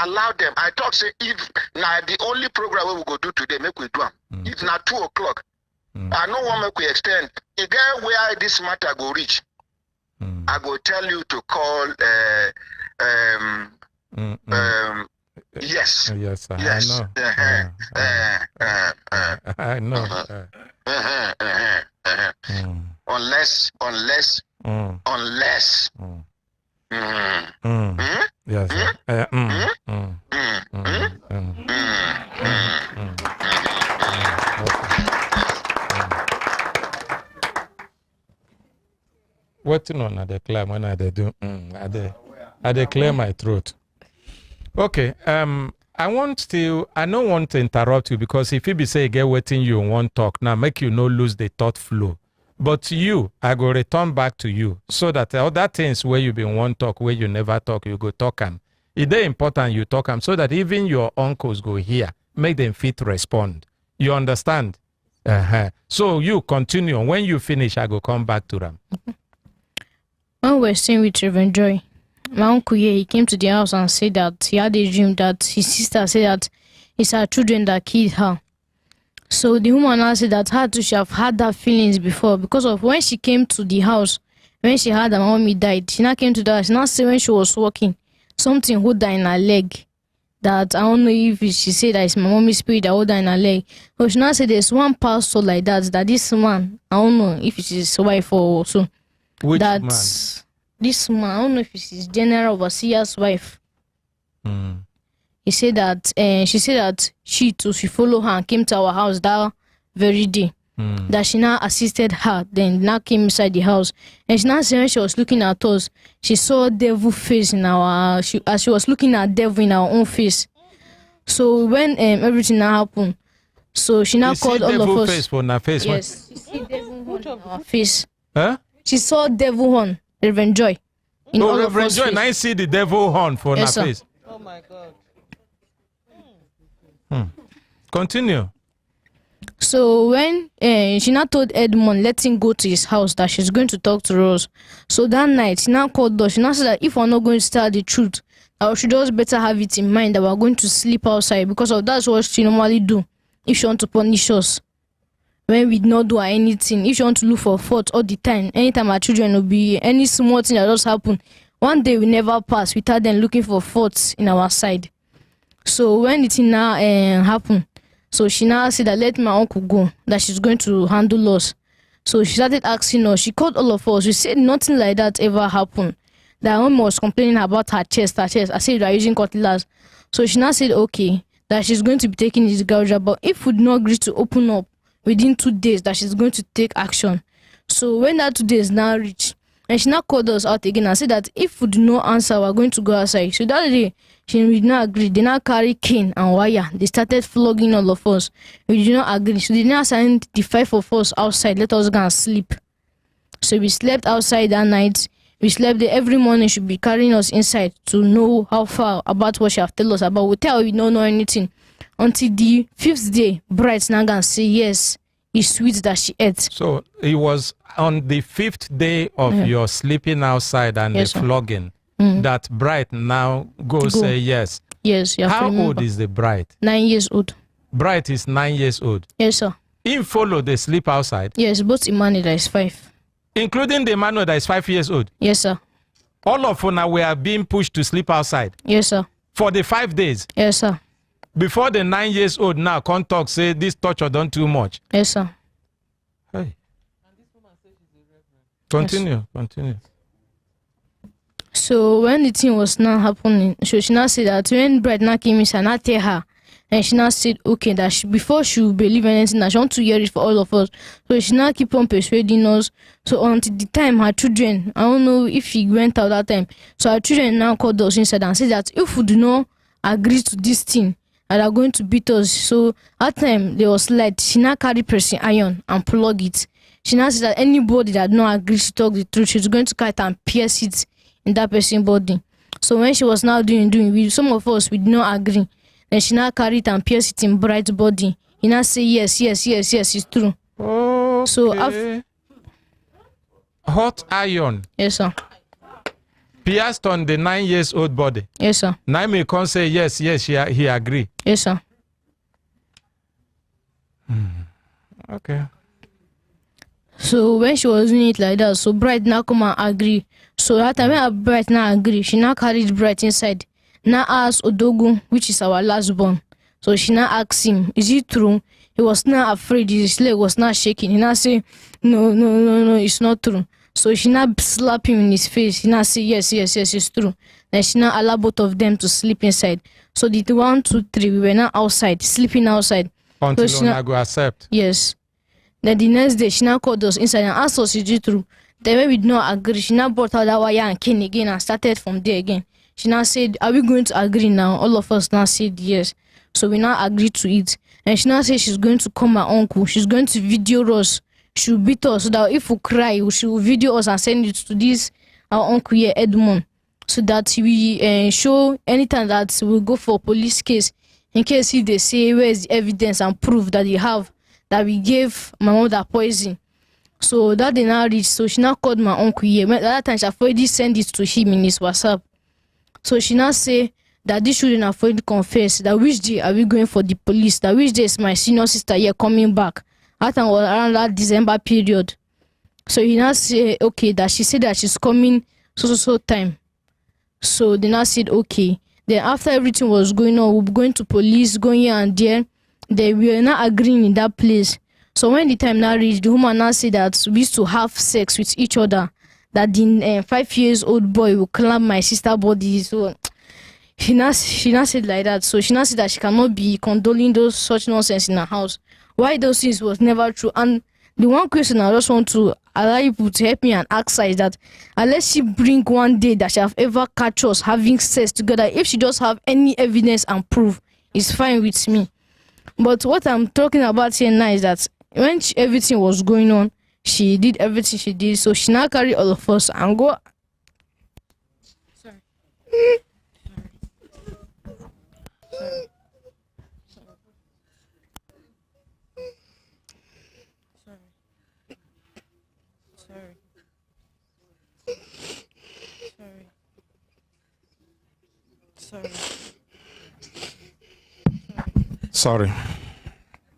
Speaker 13: allow them. I talk say if now the only program we will go do today, make we do them. If not 2 o'clock, I know one make we extend. Again, where this matter go reach, I go tell you to call. Yes.
Speaker 1: Yes,
Speaker 13: yes.
Speaker 1: I know.
Speaker 13: Unless.
Speaker 1: Yes. What on at the climb when I do? I clear my throat. Okay. I don't want to interrupt you because if you be say get waiting you won't talk now, make you no lose the thought flow. But you, I go return back to you so that other things where you been want talk, where you never talk, you go talk them. It's important you talk them so that even your uncles go here, make them fit respond. You understand? So you continue. When you finish, I go come back to them.
Speaker 6: When we're staying with Reverend Joy, my uncle here, he came to the house and said that he had a dream that his sister said that it's her children that killed her. So the woman now said that her too, she have had that feelings before because of when she came to the house, when she heard her mommy died, she now came to the house. She now said when she was walking, something hold her in her leg. That I don't know if she said that it's my mommy's spirit that hold her in her leg. So she now said there's one pastor like that this man, I don't know if it's his wife or so.
Speaker 1: Which
Speaker 6: that
Speaker 1: man?
Speaker 6: This man, I don't know if it's his general overseer's wife. He said that she said that she too, she followed her and came to our house that very day. That she now assisted her, then now came inside the house. And she now said when she was looking at us, she saw devil face in as she was looking at devil in our own face. So when everything now happened, so she now called all of us.
Speaker 1: Face for her face.
Speaker 6: Yes, she see devil horn in our face.
Speaker 1: Huh?
Speaker 6: She saw devil horn, Reverend Joy.
Speaker 1: Reverend Joy, now you see the devil horn for her
Speaker 6: sir.
Speaker 1: face.
Speaker 14: Oh my God.
Speaker 1: Continue.
Speaker 6: So when she now told Edmond, let him go to his house, that she's going to talk to us. So that night, she now called us. She now said that if we're not going to tell the truth, we should just better have it in mind that we're going to sleep outside because of that's what she normally do if she want to punish us. When we not do anything, if she want to look for fault all the time, anytime our children will be any small thing that just happen, one day we never pass without them looking for faults in our side. So when it now happened, so she now said that let my uncle go, that she's going to handle us. So she started asking us, she called all of us, we said nothing like that ever happened. That mom was complaining about her chest. I said we are using cutlass. So she now said okay, that she's going to be taking this gouger, but if we do not agree to open up within 2 days, that she's going to take action. So when that 2 days now reach, and she now called us out again and said that if we do not answer, we're going to go outside. So that day, she did not agree. They now carry cane and wire. They started flogging all of us. We did not agree. So they now sent the 5 of us outside. Let us go and sleep. So we slept outside that night. We slept there. Every morning should be carrying us inside to know how far about what she have told us about. We tell her we don't know anything. Until the 5th day, Bright now gonna say yes, it's sweet that she ate.
Speaker 1: So it was on the 5th day of your sleeping outside and the flogging that Bright now go say yes.
Speaker 6: Yes, you have
Speaker 1: How
Speaker 6: to remember.
Speaker 1: old is the Bright?
Speaker 6: 9 years old.
Speaker 1: Bright is 9 years old.
Speaker 6: Yes, sir.
Speaker 1: Him follow the sleep outside?
Speaker 6: Yes, both Emmanuel is 5.
Speaker 1: Including the Emmanuel that is 5 years old?
Speaker 6: Yes, sir.
Speaker 1: All of them were being pushed to sleep outside?
Speaker 6: Yes, sir.
Speaker 1: For the 5 days?
Speaker 6: Yes, sir.
Speaker 1: Before the 9 years old now come talk say this torture done too much?
Speaker 6: Yes, sir.
Speaker 1: Hey. Continue.
Speaker 6: So when the thing was now happening, so she now said that when Brad now came in, she now tell her, and she now said okay that before she will believe anything, that she want to hear it for all of us. So she now keep on persuading us. So until the time her children, I don't know if she went out that time. So her children now called us inside and said that if we do not agree to this thing, and are going to beat us. So at time there was light. She now carry pressing iron and plug it. She now said that anybody that not agree to talk the truth, she's going to cut and pierce it in that person's body. So when she was now doing, some of us we did not agree. Then she now carried it and pierced it in Bright's body. He now say yes, it's true.
Speaker 1: Okay.
Speaker 6: So
Speaker 1: hot iron.
Speaker 6: Yes, sir.
Speaker 1: Pierced on the 9-year-old body.
Speaker 6: Yes, sir.
Speaker 1: Now me can say yes, he agree.
Speaker 6: Yes, sir.
Speaker 1: Okay.
Speaker 6: So when she was doing it like that, so Bright now come and agree. So that time when Bright now agree, she now carried Bright inside. Now asked Odogu, which is our last born. So she now asked him, is it true? He was not afraid, his leg was not shaking. He now say, no, it's not true. So she now slap him in his face. He now say, yes, it's true. Then she now allow both of them to sleep inside. So the 1, 2, 3, we were now outside, sleeping outside.
Speaker 1: Until
Speaker 6: so
Speaker 1: I go accept.
Speaker 6: Yes. Then the next day, she now called us inside and asked us, is it true? Then when we did not agree, she now brought out that wire and cane again and started from there again. She now said, are we going to agree now? All of us now said yes. So we now agreed to it. And she now said she's going to call my uncle. She's going to video us. She'll beat us so that if we cry, she will video us and send it to this our uncle here, Edmond. So that we show anytime that we'll go for a police case. In case if they say where's the evidence and proof that they have that we gave my mother poison. So that they now reached. So she now called my uncle here. But at that time she already sent it to him in his WhatsApp. So she now say that this children have already confessed that which day are we going for the police, that which day is my senior sister here coming back. That time was around that December period. So he now say okay, that she said that she's coming so time. So they now said okay. Then after everything was going on, we were going to police, going here and there. They were not agreeing in that place. So when the time now reached, the woman now said that we used to have sex with each other. That the 5-year-old boy will climb my sister's body. So she now said like that. So she now said that she cannot be condoling those such nonsense in her house. Why those things was never true. And the one question I just want to allow people to help me and ask her is that unless she bring one day that she have ever catch us having sex together, if she just have any evidence and proof, it's fine with me. But what I'm talking about here now is that when everything was going on, she did everything she did. So she now carry all of us and go. Sorry.
Speaker 1: Sorry.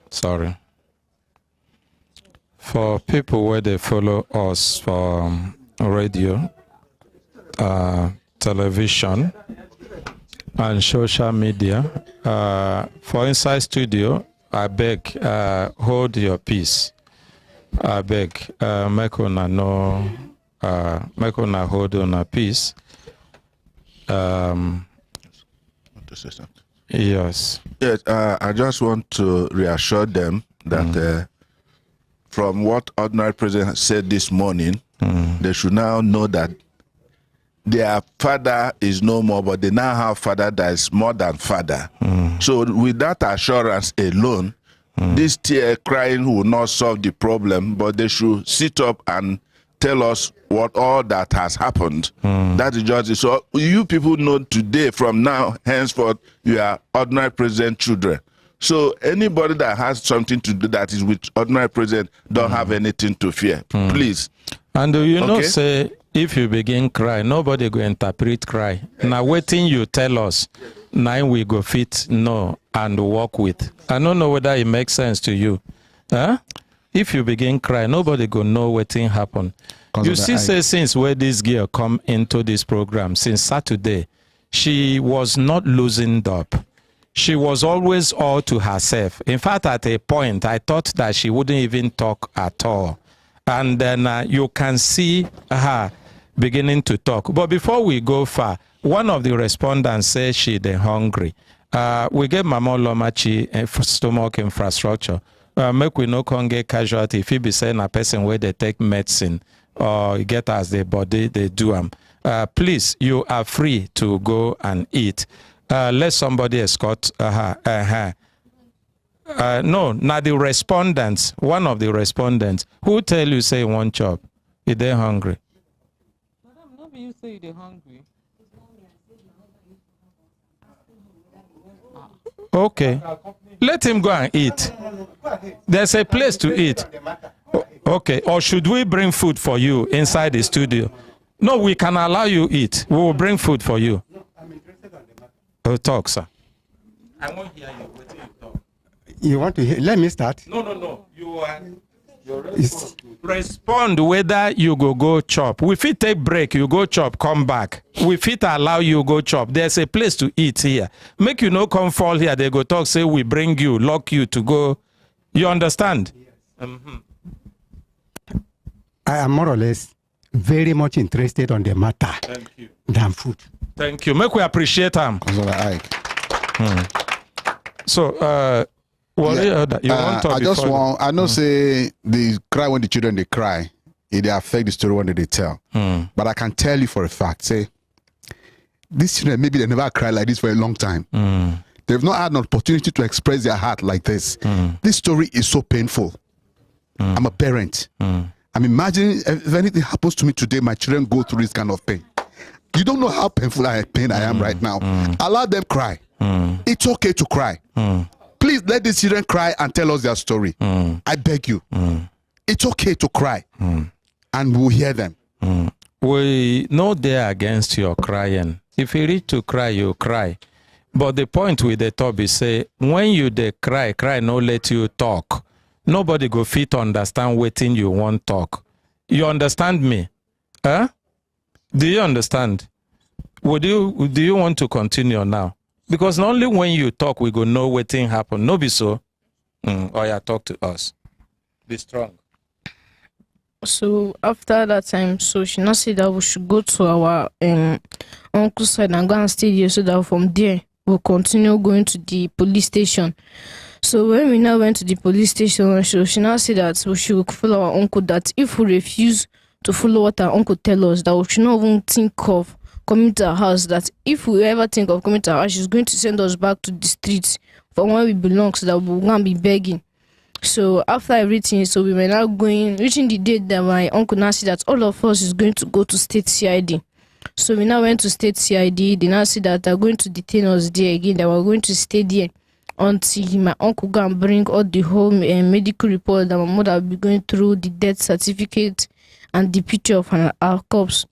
Speaker 1: Sorry. For people where they follow us for radio, television, and social media, for Inside Studio, I beg, hold your peace. I beg, make una hold on a peace. Yes.
Speaker 4: Yes, I just want to reassure them that from what Ordinary President said this morning, they should now know that their father is no more, but they now have father that is more than father. So with that assurance alone, this tear crying will not solve the problem, but they should sit up and tell us what all that has happened. That is just it. So you people know today, from now henceforth, you are Ordinary President children. So anybody that has something to do that is with Ordinary President don't have anything to fear. Please.
Speaker 1: And you know, say if you begin cry, nobody go interpret cry. Now waiting you tell us, now we go fit know and work with. I don't know whether it makes sense to you. Huh? If you begin cry, nobody go know what thing happen. You see, say since where this girl come into this program, since Saturday, she was not loosened up. she was always all to herself. In fact, at a point, I thought that she wouldn't even talk at all. And then you can see her beginning to talk. But before we go far, one of the respondents says she's hungry. We gave Mama Lomachi stomach infrastructure. Make we no can get casualty if you be saying a person where they take medicine or get as their body, they do them. Please, you are free to go and eat. Let somebody escort her. No, not the respondents. One of the respondents who tell you say one chop, if they're hungry.
Speaker 14: Madam, not you say they're hungry.
Speaker 1: Okay, let him go and eat. There's a place to eat. Okay, or should we bring food for you inside the studio? No, we can allow you eat. We will bring food for you. Oh, talk, sir. I won't hear you. What you talk?
Speaker 15: You want to hear? Let me start.
Speaker 1: No. You are. Respond whether you go chop. We fit take break, you go chop, come back. We fit allow you go chop. There's a place to eat here. Make you no come fall here. They go talk, say we bring you, lock you to go. You understand? Yes.
Speaker 15: I am more or less very much interested on the matter.
Speaker 1: Thank you.
Speaker 15: Than food.
Speaker 1: Thank you. Make we appreciate them. So, what you want to
Speaker 16: I just want, I know say they cry when the children they cry, it they affect the story when they tell. But I can tell you for a fact, say, these children, maybe they never cried like this for a long time. They've not had an opportunity to express their heart like this. This story is so painful. I'm a parent. I'm imagining if anything happens to me today, my children go through this kind of pain. You don't know how painful I am right now. Allow them cry. It's okay to cry. Please let these children cry and tell us their story. I beg you. It's okay to cry. And we'll hear them.
Speaker 1: We know they're against your crying. If you reach to cry, you cry. But the point with the top is say, when you they cry no let you talk. Nobody go fit understand waiting you want talk. You understand me? Huh? Do you understand? Do you want to continue now? Because not only when you talk, we go know what thing happen. No be so. Or you talk to us. Be strong.
Speaker 6: So after that time, so she now said that we should go to our uncle's side and go and stay there, so that from there we'll continue going to the police station. So when we now went to the police station, she now said that we should follow our uncle, that if we refuse to follow what our uncle tell us, that we should not even think of coming to our house, that if we ever think of coming to our house, she's going to send us back to the streets from where we belong, so that we're going to be begging. So after everything, so we were now going, reaching the date that my uncle now said that all of us is going to go to state CID. So we now went to state CID. They now said that they're going to detain us there again, that we're going to stay there until my uncle go and bring all the whole medical report that my mother will be going through, the death certificate and the picture of our corpse.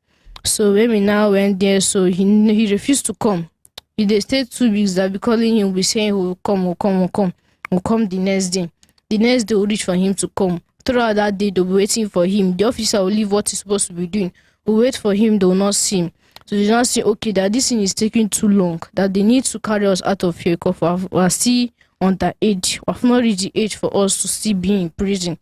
Speaker 6: So when we now went there, so he refused to come. If they stayed 2 weeks, they'll be calling him, we'll be saying we'll come the next day. The next day we'll reach for him to come. Throughout that day, they'll be waiting for him. The officer will leave what he's supposed to be doing. We'll wait for him, they will not see him. So they now say, okay, that this thing is taking too long, that they need to carry us out of here because we're still underage. We have not reached the age for us to still be in prison.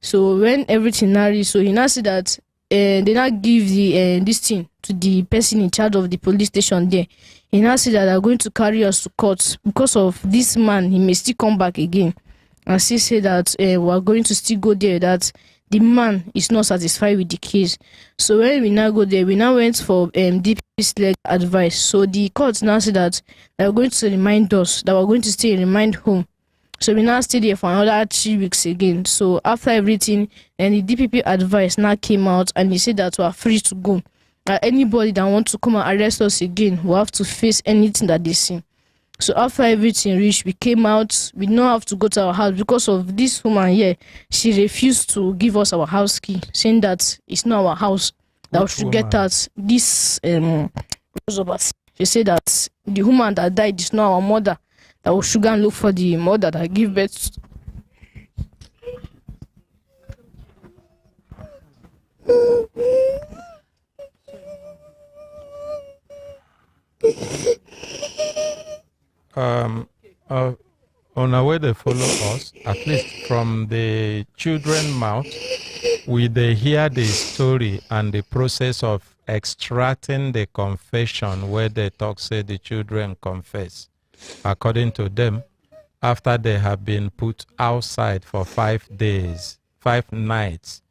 Speaker 6: So when everything now reached, so he now said that they now give the this thing to the person in charge of the police station there. He now said that they're going to carry us to court because of this man. He may still come back again and still say that we're going to still go there, that the man is not satisfied with the case. So when we now go there, we now went for DP's legal advice. So the court now said that they're going to remind us that we're going to stay in remand home. So we now stay there for another 3 weeks again. So after everything, then the DPP advice now came out and he said that we are free to go. Anybody that wants to come and arrest us again will have to face anything that they see. So after everything reached, we came out. We don't have to go to our house because of this woman here. She refused to give us our house key, saying that it's not our house, that we should get us this she said that the woman that died is not our mother, that we should go and look for the mother that gave birth.
Speaker 1: on our way they follow us, at least from the children mouth, they hear the story and the process of extracting the confession where they talk, say the children confess. According to them, after they have been put outside for 5 days, 5 nights,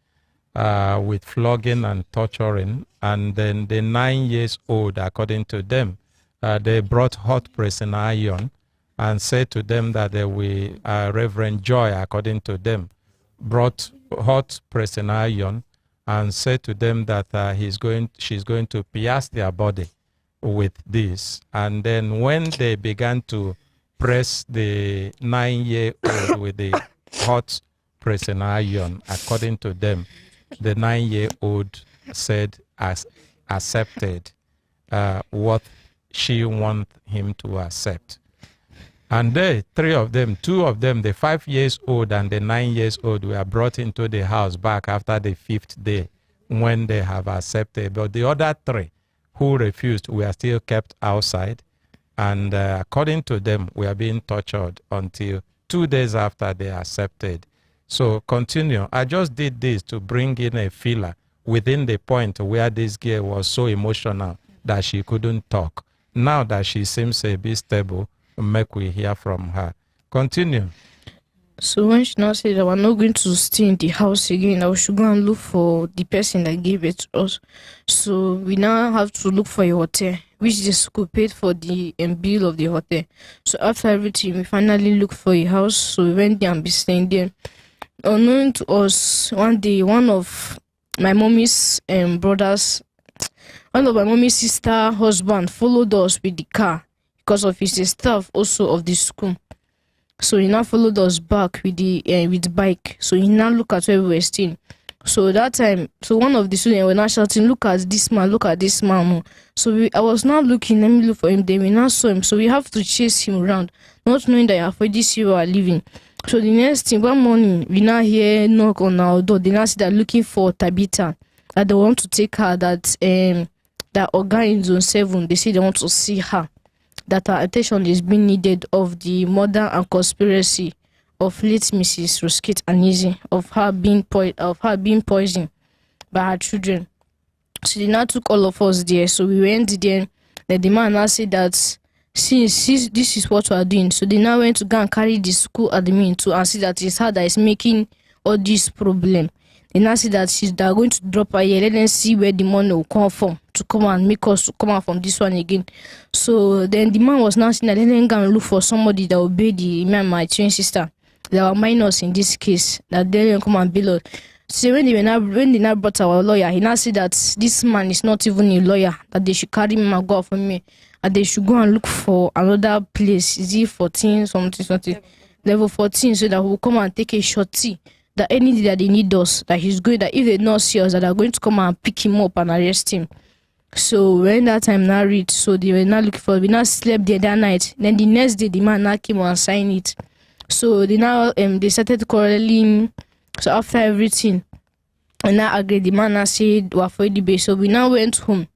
Speaker 1: with flogging and torturing, and then the 9 years old, according to them, they brought hot pressing iron and said to them that they will, Reverend Joy, according to them, brought hot pressing iron and said to them that she's going to pierce their body with this. And then when they began to press the 9-year-old with the hot pressing iron, according to them, the 9-year-old said accepted what she wanted him to accept. And they, 3 of them, 2 of them, the 5 years old and the 9 years old, were brought into the house back after the 5th day when they have accepted. But the other 3 who refused were still kept outside. And according to them, we are being tortured until 2 days after they accepted. So continue. I just did this to bring in a filler within the point where this girl was so emotional that she couldn't talk. Now that she seems a bit stable, make we hear from her. Continue.
Speaker 6: So when she now said that we're not going to stay in the house again, that we should go and look for the person that gave it to us. So we now have to look for a hotel, which the school paid for the bill of the hotel. So after everything, we finally looked for a house. So we went there and be staying there. Unknown to us, one day, one of my mommy's sister husband followed us with the car because of his staff also of the school. So he now followed us back with the bike. So he now looked at where we were staying. So that time, so one of the students were now shouting, "Look at this man, look at this man." So I was now looking, let me look for him. Then we now saw him. So we have to chase him around, not knowing that after this you are leaving. So the next thing, one morning, we now hear knock on our door. They now see that looking for Tabitha, that they want to take her, that Oga in Zone 7, they say they want to see her, that her attention is being needed of the murder and conspiracy of late Mrs. Brekete Family, of her being poisoned by her children. So they now took all of us there. So we went there. Then the man now said that since this is what we are doing, so they now went to go and carry the school admin to and see that it's her that is making all this problem. They now see that they are going to drop her here. Let them see where the money will come from to come and make us to come out from this one again. So then the man was now saying that let them go and look for somebody that will be my twin sister. They were minors in this case, that they will come and bill us. So when they now brought our lawyer, he now said that this man is not even a lawyer, that they should carry him and go out for me, and they should go and look for another place. Is it 14 something, level 14, so that we'll come and take a shorty. That any day that they need us, that he's good, that if they not see us, that they're going to come and pick him up and arrest him. So when that time now reached, so they were not looking for. We now slept there that night. Then the next day, the man now came and signed it. So they now they started quarreling. So after everything, and now agreed, the man now said we're for the base. So we now went home.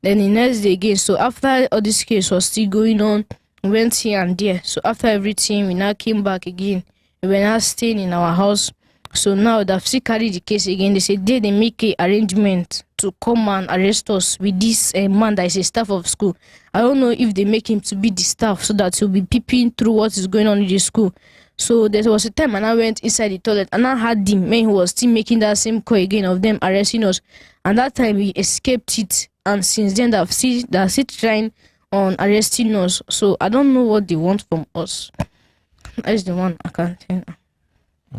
Speaker 6: Then the next day again. So after all this case was still going on, we went here and there. So after everything, we now came back again. We were now staying in our house. So now they've still carried the case again. They said they make an arrangement to come and arrest us with this man that is a staff of school. I don't know if they make him to be the staff so that he'll be peeping through what is going on in the school. So there was a time and I went inside the toilet and I had him when he was still making that same call again of them arresting us. And that time he escaped it. And since then they're still trying on arresting us. So I don't know what they want from us. That's the one I can't tell.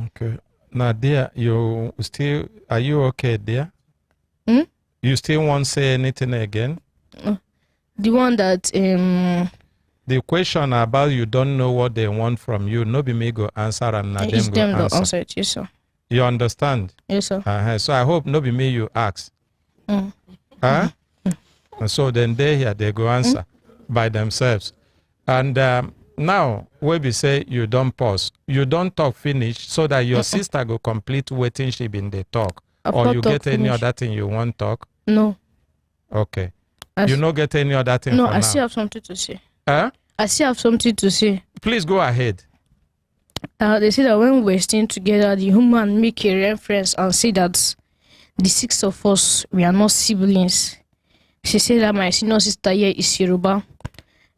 Speaker 1: Okay. Now, dear, are you okay, dear? You still won't say anything again?
Speaker 6: The one that
Speaker 1: the question about you don't know what they want from you, no be me go answer and not them go answer.
Speaker 6: It, yes, sir.
Speaker 1: You understand?
Speaker 6: Yes, sir.
Speaker 1: So I hope no be me you ask. Huh? So then they go answer by themselves. And now, we be say you don't pause. You don't talk finish so that your sister go complete waiting she been the talk. Or you get any other thing you want talk?
Speaker 6: No.
Speaker 1: Okay. You no get any other thing
Speaker 6: No,
Speaker 1: for
Speaker 6: I
Speaker 1: now?
Speaker 6: still have something to say.
Speaker 1: Huh?
Speaker 6: I still have something to say.
Speaker 1: Please go ahead.
Speaker 6: They say that when we were staying together, the woman make a reference and say that the 6 of us, we are not siblings. She said that my senior sister here is Yoruba.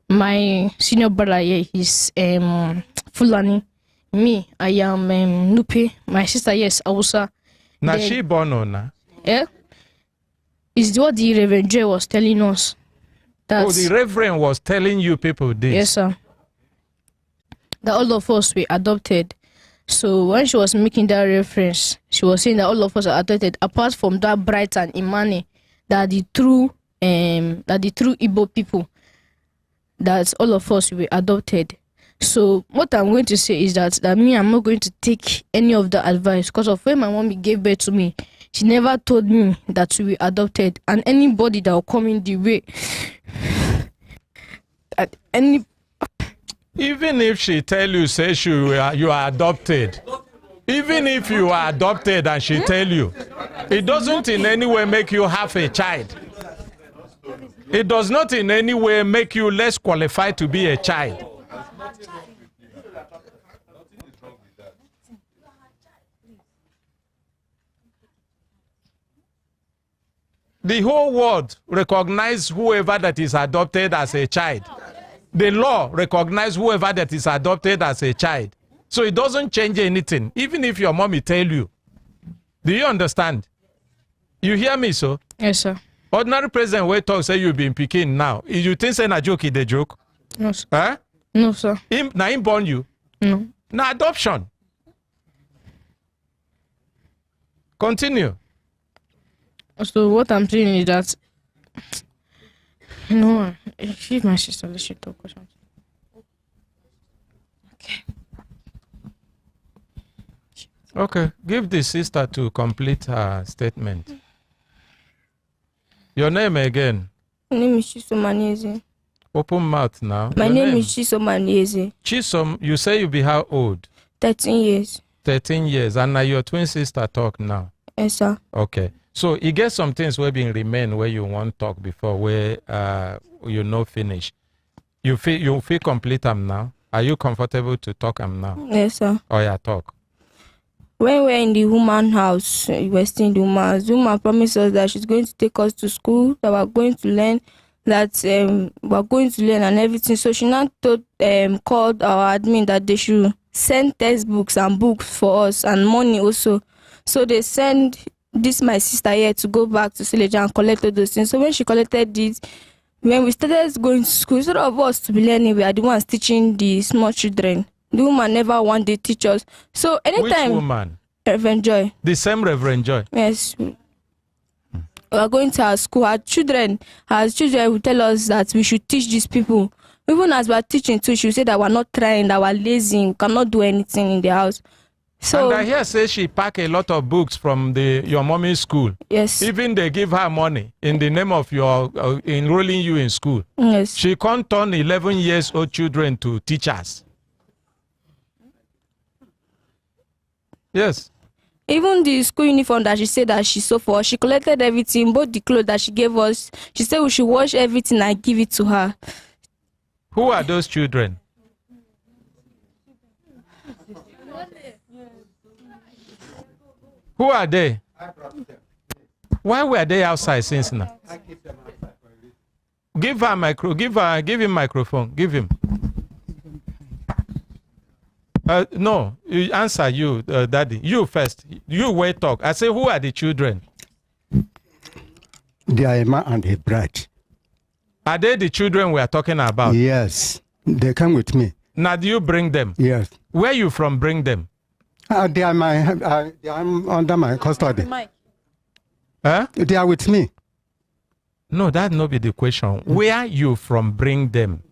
Speaker 6: My senior brother here is Fulani. Me, I am Nupe. My sister here is Hausa.
Speaker 1: Now she born on now.
Speaker 6: Yeah. Is what the Reverend Joy was telling us.
Speaker 1: Oh, the Reverend was telling you people this?
Speaker 6: Yes, sir. That all of us were adopted. So when she was making that reference, she was saying that all of us are adopted, apart from that Bright and Imani, that the true Igbo people, that all of us were adopted. So what I'm going to say is that me, I'm not going to take any of the advice, because of when my mommy gave birth to me, she never told me that we were adopted. And anybody that will come in the way, at any.
Speaker 1: Even if she tell you, say you are adopted, even if you are adopted and she tell you, it doesn't in any way make you have a child. It does not in any way make you less qualified to be a child. The whole world recognizes whoever that is adopted as a child. The law recognizes whoever that is adopted as a child. So it doesn't change anything, even if your mommy tell you. Do you understand? You hear me, so?
Speaker 6: Yes, sir.
Speaker 1: Ordinary president will talk, say you been picking now. You think say na joke is the joke?
Speaker 6: No, sir.
Speaker 1: Huh?
Speaker 6: No, sir.
Speaker 1: Na him born you?
Speaker 6: No.
Speaker 1: Na adoption. Continue.
Speaker 6: So what I'm saying is that, no, she's my sister. Let's talk or something.
Speaker 1: Okay, give the sister to complete her statement. Your name again?
Speaker 9: My name is Chisom.
Speaker 1: Open mouth now.
Speaker 9: My name is Chisom.
Speaker 1: Chisom, you say you be how old?
Speaker 9: 13 years.
Speaker 1: 13 years. And now your twin sister talk now?
Speaker 9: Yes, sir.
Speaker 1: Okay. So you get some things where being remain where you want talk before, where you know finish. You feel complete them now? Are you comfortable to talk them now?
Speaker 9: Yes, sir.
Speaker 1: Oh yeah, talk.
Speaker 9: When we were in the woman house, we were staying in the woman house. The woman promised us that she's going to take us to school, that we're going to learn, and everything. So she now called our admin that they should send textbooks and books for us and money also. So they send my sister here to go back to Sileja and collect all those things. So when she collected it, when we started going to school, instead of us to be learning, we are the ones teaching the small children. The woman never wanted to teach us. So anytime.
Speaker 1: Which woman?
Speaker 9: Reverend Joy.
Speaker 1: The same Reverend Joy?
Speaker 9: Yes. We are going to our school. Our children will tell us that we should teach these people. Even as we are teaching too, she will say that we're not trying, that we're lazy, we cannot do anything in the house. So,
Speaker 1: and I hear say she pack a lot of books from your mommy's school.
Speaker 9: Yes.
Speaker 1: Even they give her money in the name of your enrolling you in school.
Speaker 9: Yes.
Speaker 1: She can't turn 11 years old children to teachers. Yes.
Speaker 9: Even the school uniform that she said that she saw for us, she collected everything, both the clothes that she gave us. She said we should wash everything and give it to her.
Speaker 1: Who are those children? Who are they? Why were they outside since now? Give her give him microphone. Give him. No, you answer you, Daddy. You first. You wait talk. I say, who are the children?
Speaker 15: They are a man and a bride.
Speaker 1: Are they the children we are talking about?
Speaker 15: Yes. They come with me.
Speaker 1: Now, do you bring them?
Speaker 15: Yes.
Speaker 1: Where you from bring them?
Speaker 15: They are I'm under my custody.
Speaker 1: Huh?
Speaker 15: They are with me.
Speaker 1: No, that no be the question. Where you from bring them?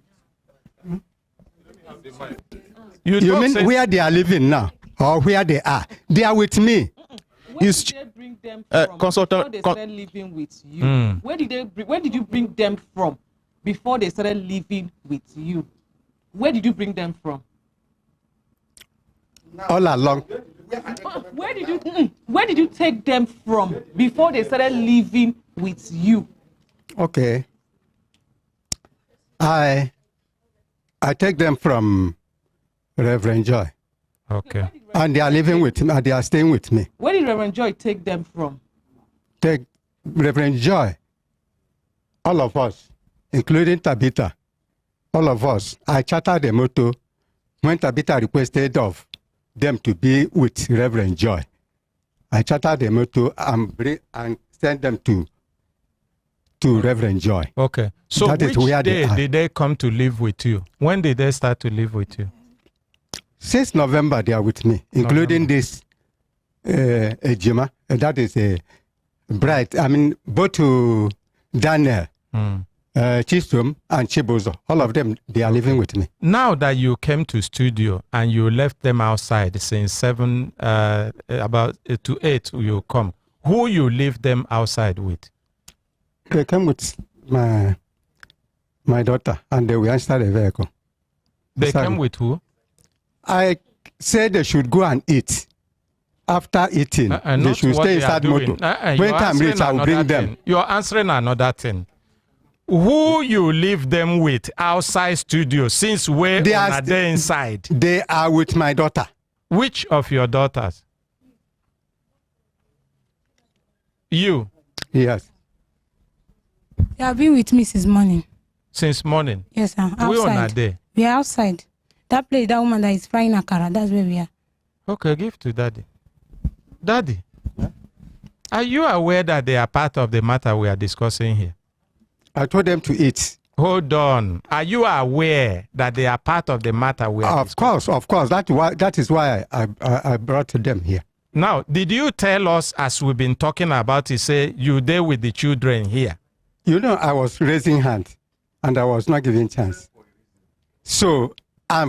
Speaker 15: You mean where they are living now, or where they are? They are with me.
Speaker 14: Where did they bring them from before they started living with you? Where did you bring them from before they started living with you? Where did you bring them from?
Speaker 15: All along.
Speaker 14: Where did you take them from before they started living with you?
Speaker 15: Okay. I I take them from Reverend Joy.
Speaker 1: Okay.
Speaker 15: And they are living with me. They are staying with me.
Speaker 14: Where did Reverend Joy take them from?
Speaker 15: Take Reverend Joy. All of us, including Tabitha, all of us. I chartered the motto when Tabitha requested of them to be with Reverend Joy. I chartered the motto and sent them to Reverend Joy.
Speaker 1: Okay. So
Speaker 15: that
Speaker 1: which
Speaker 15: is where
Speaker 1: day did they come to live with you? When did they start to live with you?
Speaker 15: Since November, they are with me, including this Ejima. That is a bride. I mean, both to Daniel, Chisum, and Chibozo. All of them, they are living with me.
Speaker 1: Now that you came to studio and you left them outside since 7, about to 8, you come. Who you leave them outside with?
Speaker 15: They came with my daughter, and they will enter the vehicle.
Speaker 1: They came with who?
Speaker 15: I said they should go and eat. After eating, they should stay inside motor. When time reach, I will bring them.
Speaker 1: You're answering another thing. Who you leave them with outside studio since where they are they inside?
Speaker 15: They are with my daughter.
Speaker 1: Which of your daughters? You?
Speaker 15: Yes.
Speaker 2: They have been with me since morning.
Speaker 1: Since morning?
Speaker 2: Yes, sir. Outside.
Speaker 1: Where are they?
Speaker 2: We are outside. That place, that woman that is frying akara, that's where we are.
Speaker 1: Okay, give to daddy. Daddy, are you aware that they are part of the matter we are discussing here?
Speaker 15: I told them to eat.
Speaker 1: Hold on. Are you aware that they are part of the matter we are discussing?
Speaker 15: Of course. That is why I brought them here.
Speaker 1: Now, did you tell us, as we've been talking about it, say you there with the children here?
Speaker 15: You know, I was raising hands and I was not giving chance. So,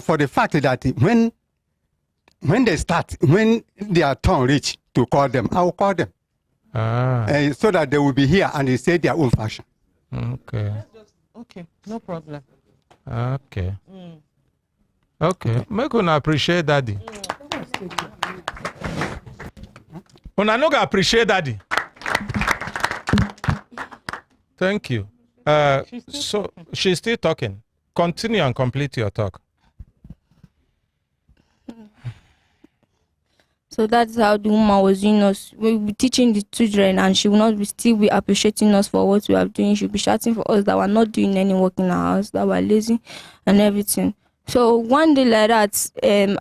Speaker 15: for the fact that when they start, when their turn reach to call them, I will call them. So that they will be here and they say their own fashion.
Speaker 1: Okay.
Speaker 14: Okay, no problem.
Speaker 1: Okay. Okay. Make una appreciate daddy. Una no go appreciate daddy. Thank you. So she's still talking. Continue and complete your talk.
Speaker 9: So that's how the woman was doing us. We were teaching the children, and she will not be still be appreciating us for what we are doing. She'll be shouting for us that we're not doing any work in our house, that we're lazy and everything. So one day like that,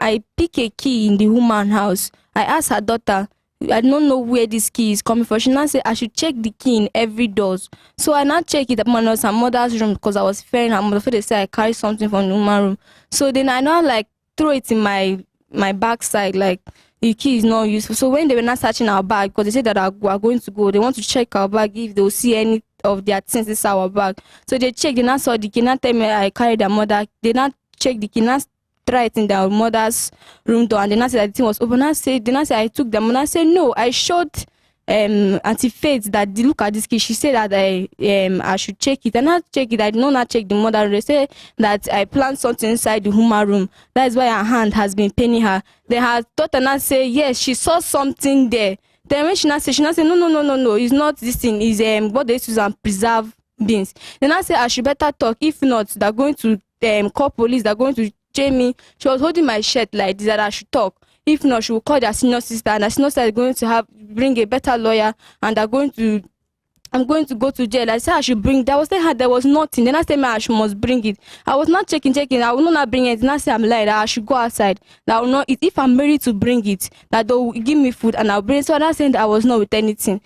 Speaker 9: I pick a key in the woman's house. I asked her daughter, I don't know where this key is coming from. She now said I should check the key in every doors. So I now check it at her mother's room because I was fearing her mother. So they say I carry something from the woman's room. So then I now like throw it in my backside, like the key is not useful. So when they were not searching our bag, because they said that we are going to go, they want to check our bag if they will see any of their things inside our bag. So they checked, they now saw the key, now tell me I carried their mother. They now check the key, now try it in their mother's room door, and then I said that the thing was open. Then I said I took them, and I said no, I showed Auntie Faith that look at this key. She said that I should check it, and I check it. I did not check the mother room. They say that I planted something inside the woman room. That is why her hand has been paining her. Then her daughter now say yes, she saw something there. Then when she now say no, it's not this thing. It's what they use and preserve beans. Then I say I should better talk. If not, they're going to call police. They're going to jail me. She was holding my shirt like this, that I should talk. If not, she will call their senior sister, and the senior sister is going to bring a better lawyer, and I'm going to go to jail. I said I should bring. That was her. There was nothing. Then I said I must bring it. I was not checking. I will not bring it. And I said I'm lying. That I should go outside. That I will not eat. If I'm ready to bring it, that they will give me food and I'll bring it. So I said that I was not with anything.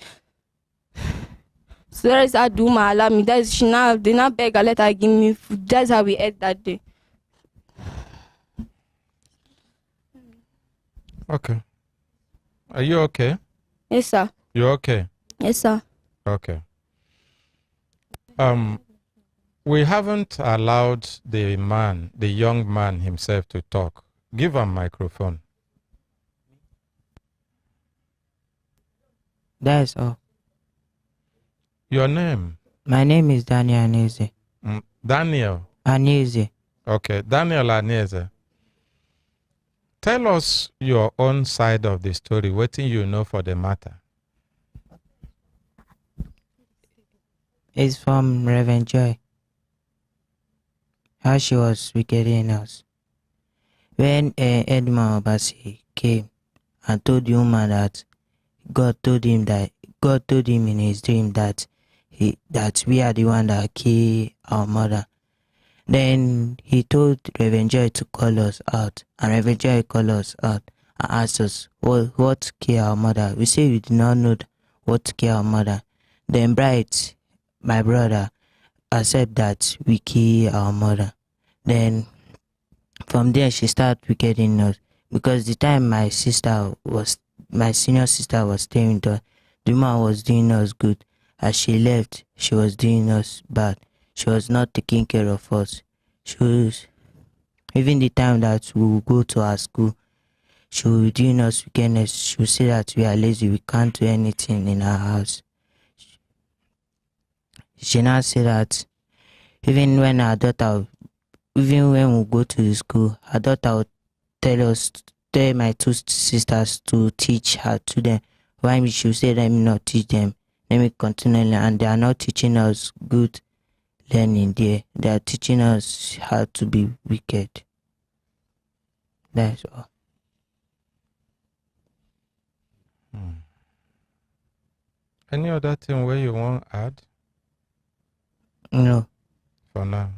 Speaker 9: So that is how the woman allowed me. That is they now beg her, let her give me food. That's how we ate that day.
Speaker 1: Okay. Are you okay?
Speaker 9: Yes, sir.
Speaker 1: You okay?
Speaker 9: Yes, sir.
Speaker 1: Okay. We haven't allowed the young man himself to talk. Give him a microphone.
Speaker 8: That's all.
Speaker 1: Your name?
Speaker 8: My name is Daniel Aneze.
Speaker 1: Daniel?
Speaker 8: Aneze.
Speaker 1: Okay, Daniel Aneze. Tell us your own side of the story. What do you know for the matter?
Speaker 8: It's from Reverend Joy. how she was wickeding us. When Edmund Obasi came and told the woman that God told him in his dream that we are the one that killed our mother. Then he told Reverend Joy to call us out, and Reverend Joy called us out and asked us what killed our mother. We say we did not know what killed our mother. Then Bright, my brother, accept that we killed our mother. Then from there she started wickeding us, because the time my senior sister was staying with us, the woman was doing us good. As she left, she was doing us bad. She was not taking care of us. She was, even the time that we would go to our school, she was doing us wickedness. She would say that we are lazy, we can't do anything in our house. She now said that even when we go to the school, her daughter would tell my two sisters to teach her to them. Why she would say let me not teach them, let me continually, and they are not teaching us good learning there. They are teaching us how to be wicked. That's all.
Speaker 1: Any other thing where you want to add?
Speaker 8: No.
Speaker 1: For now.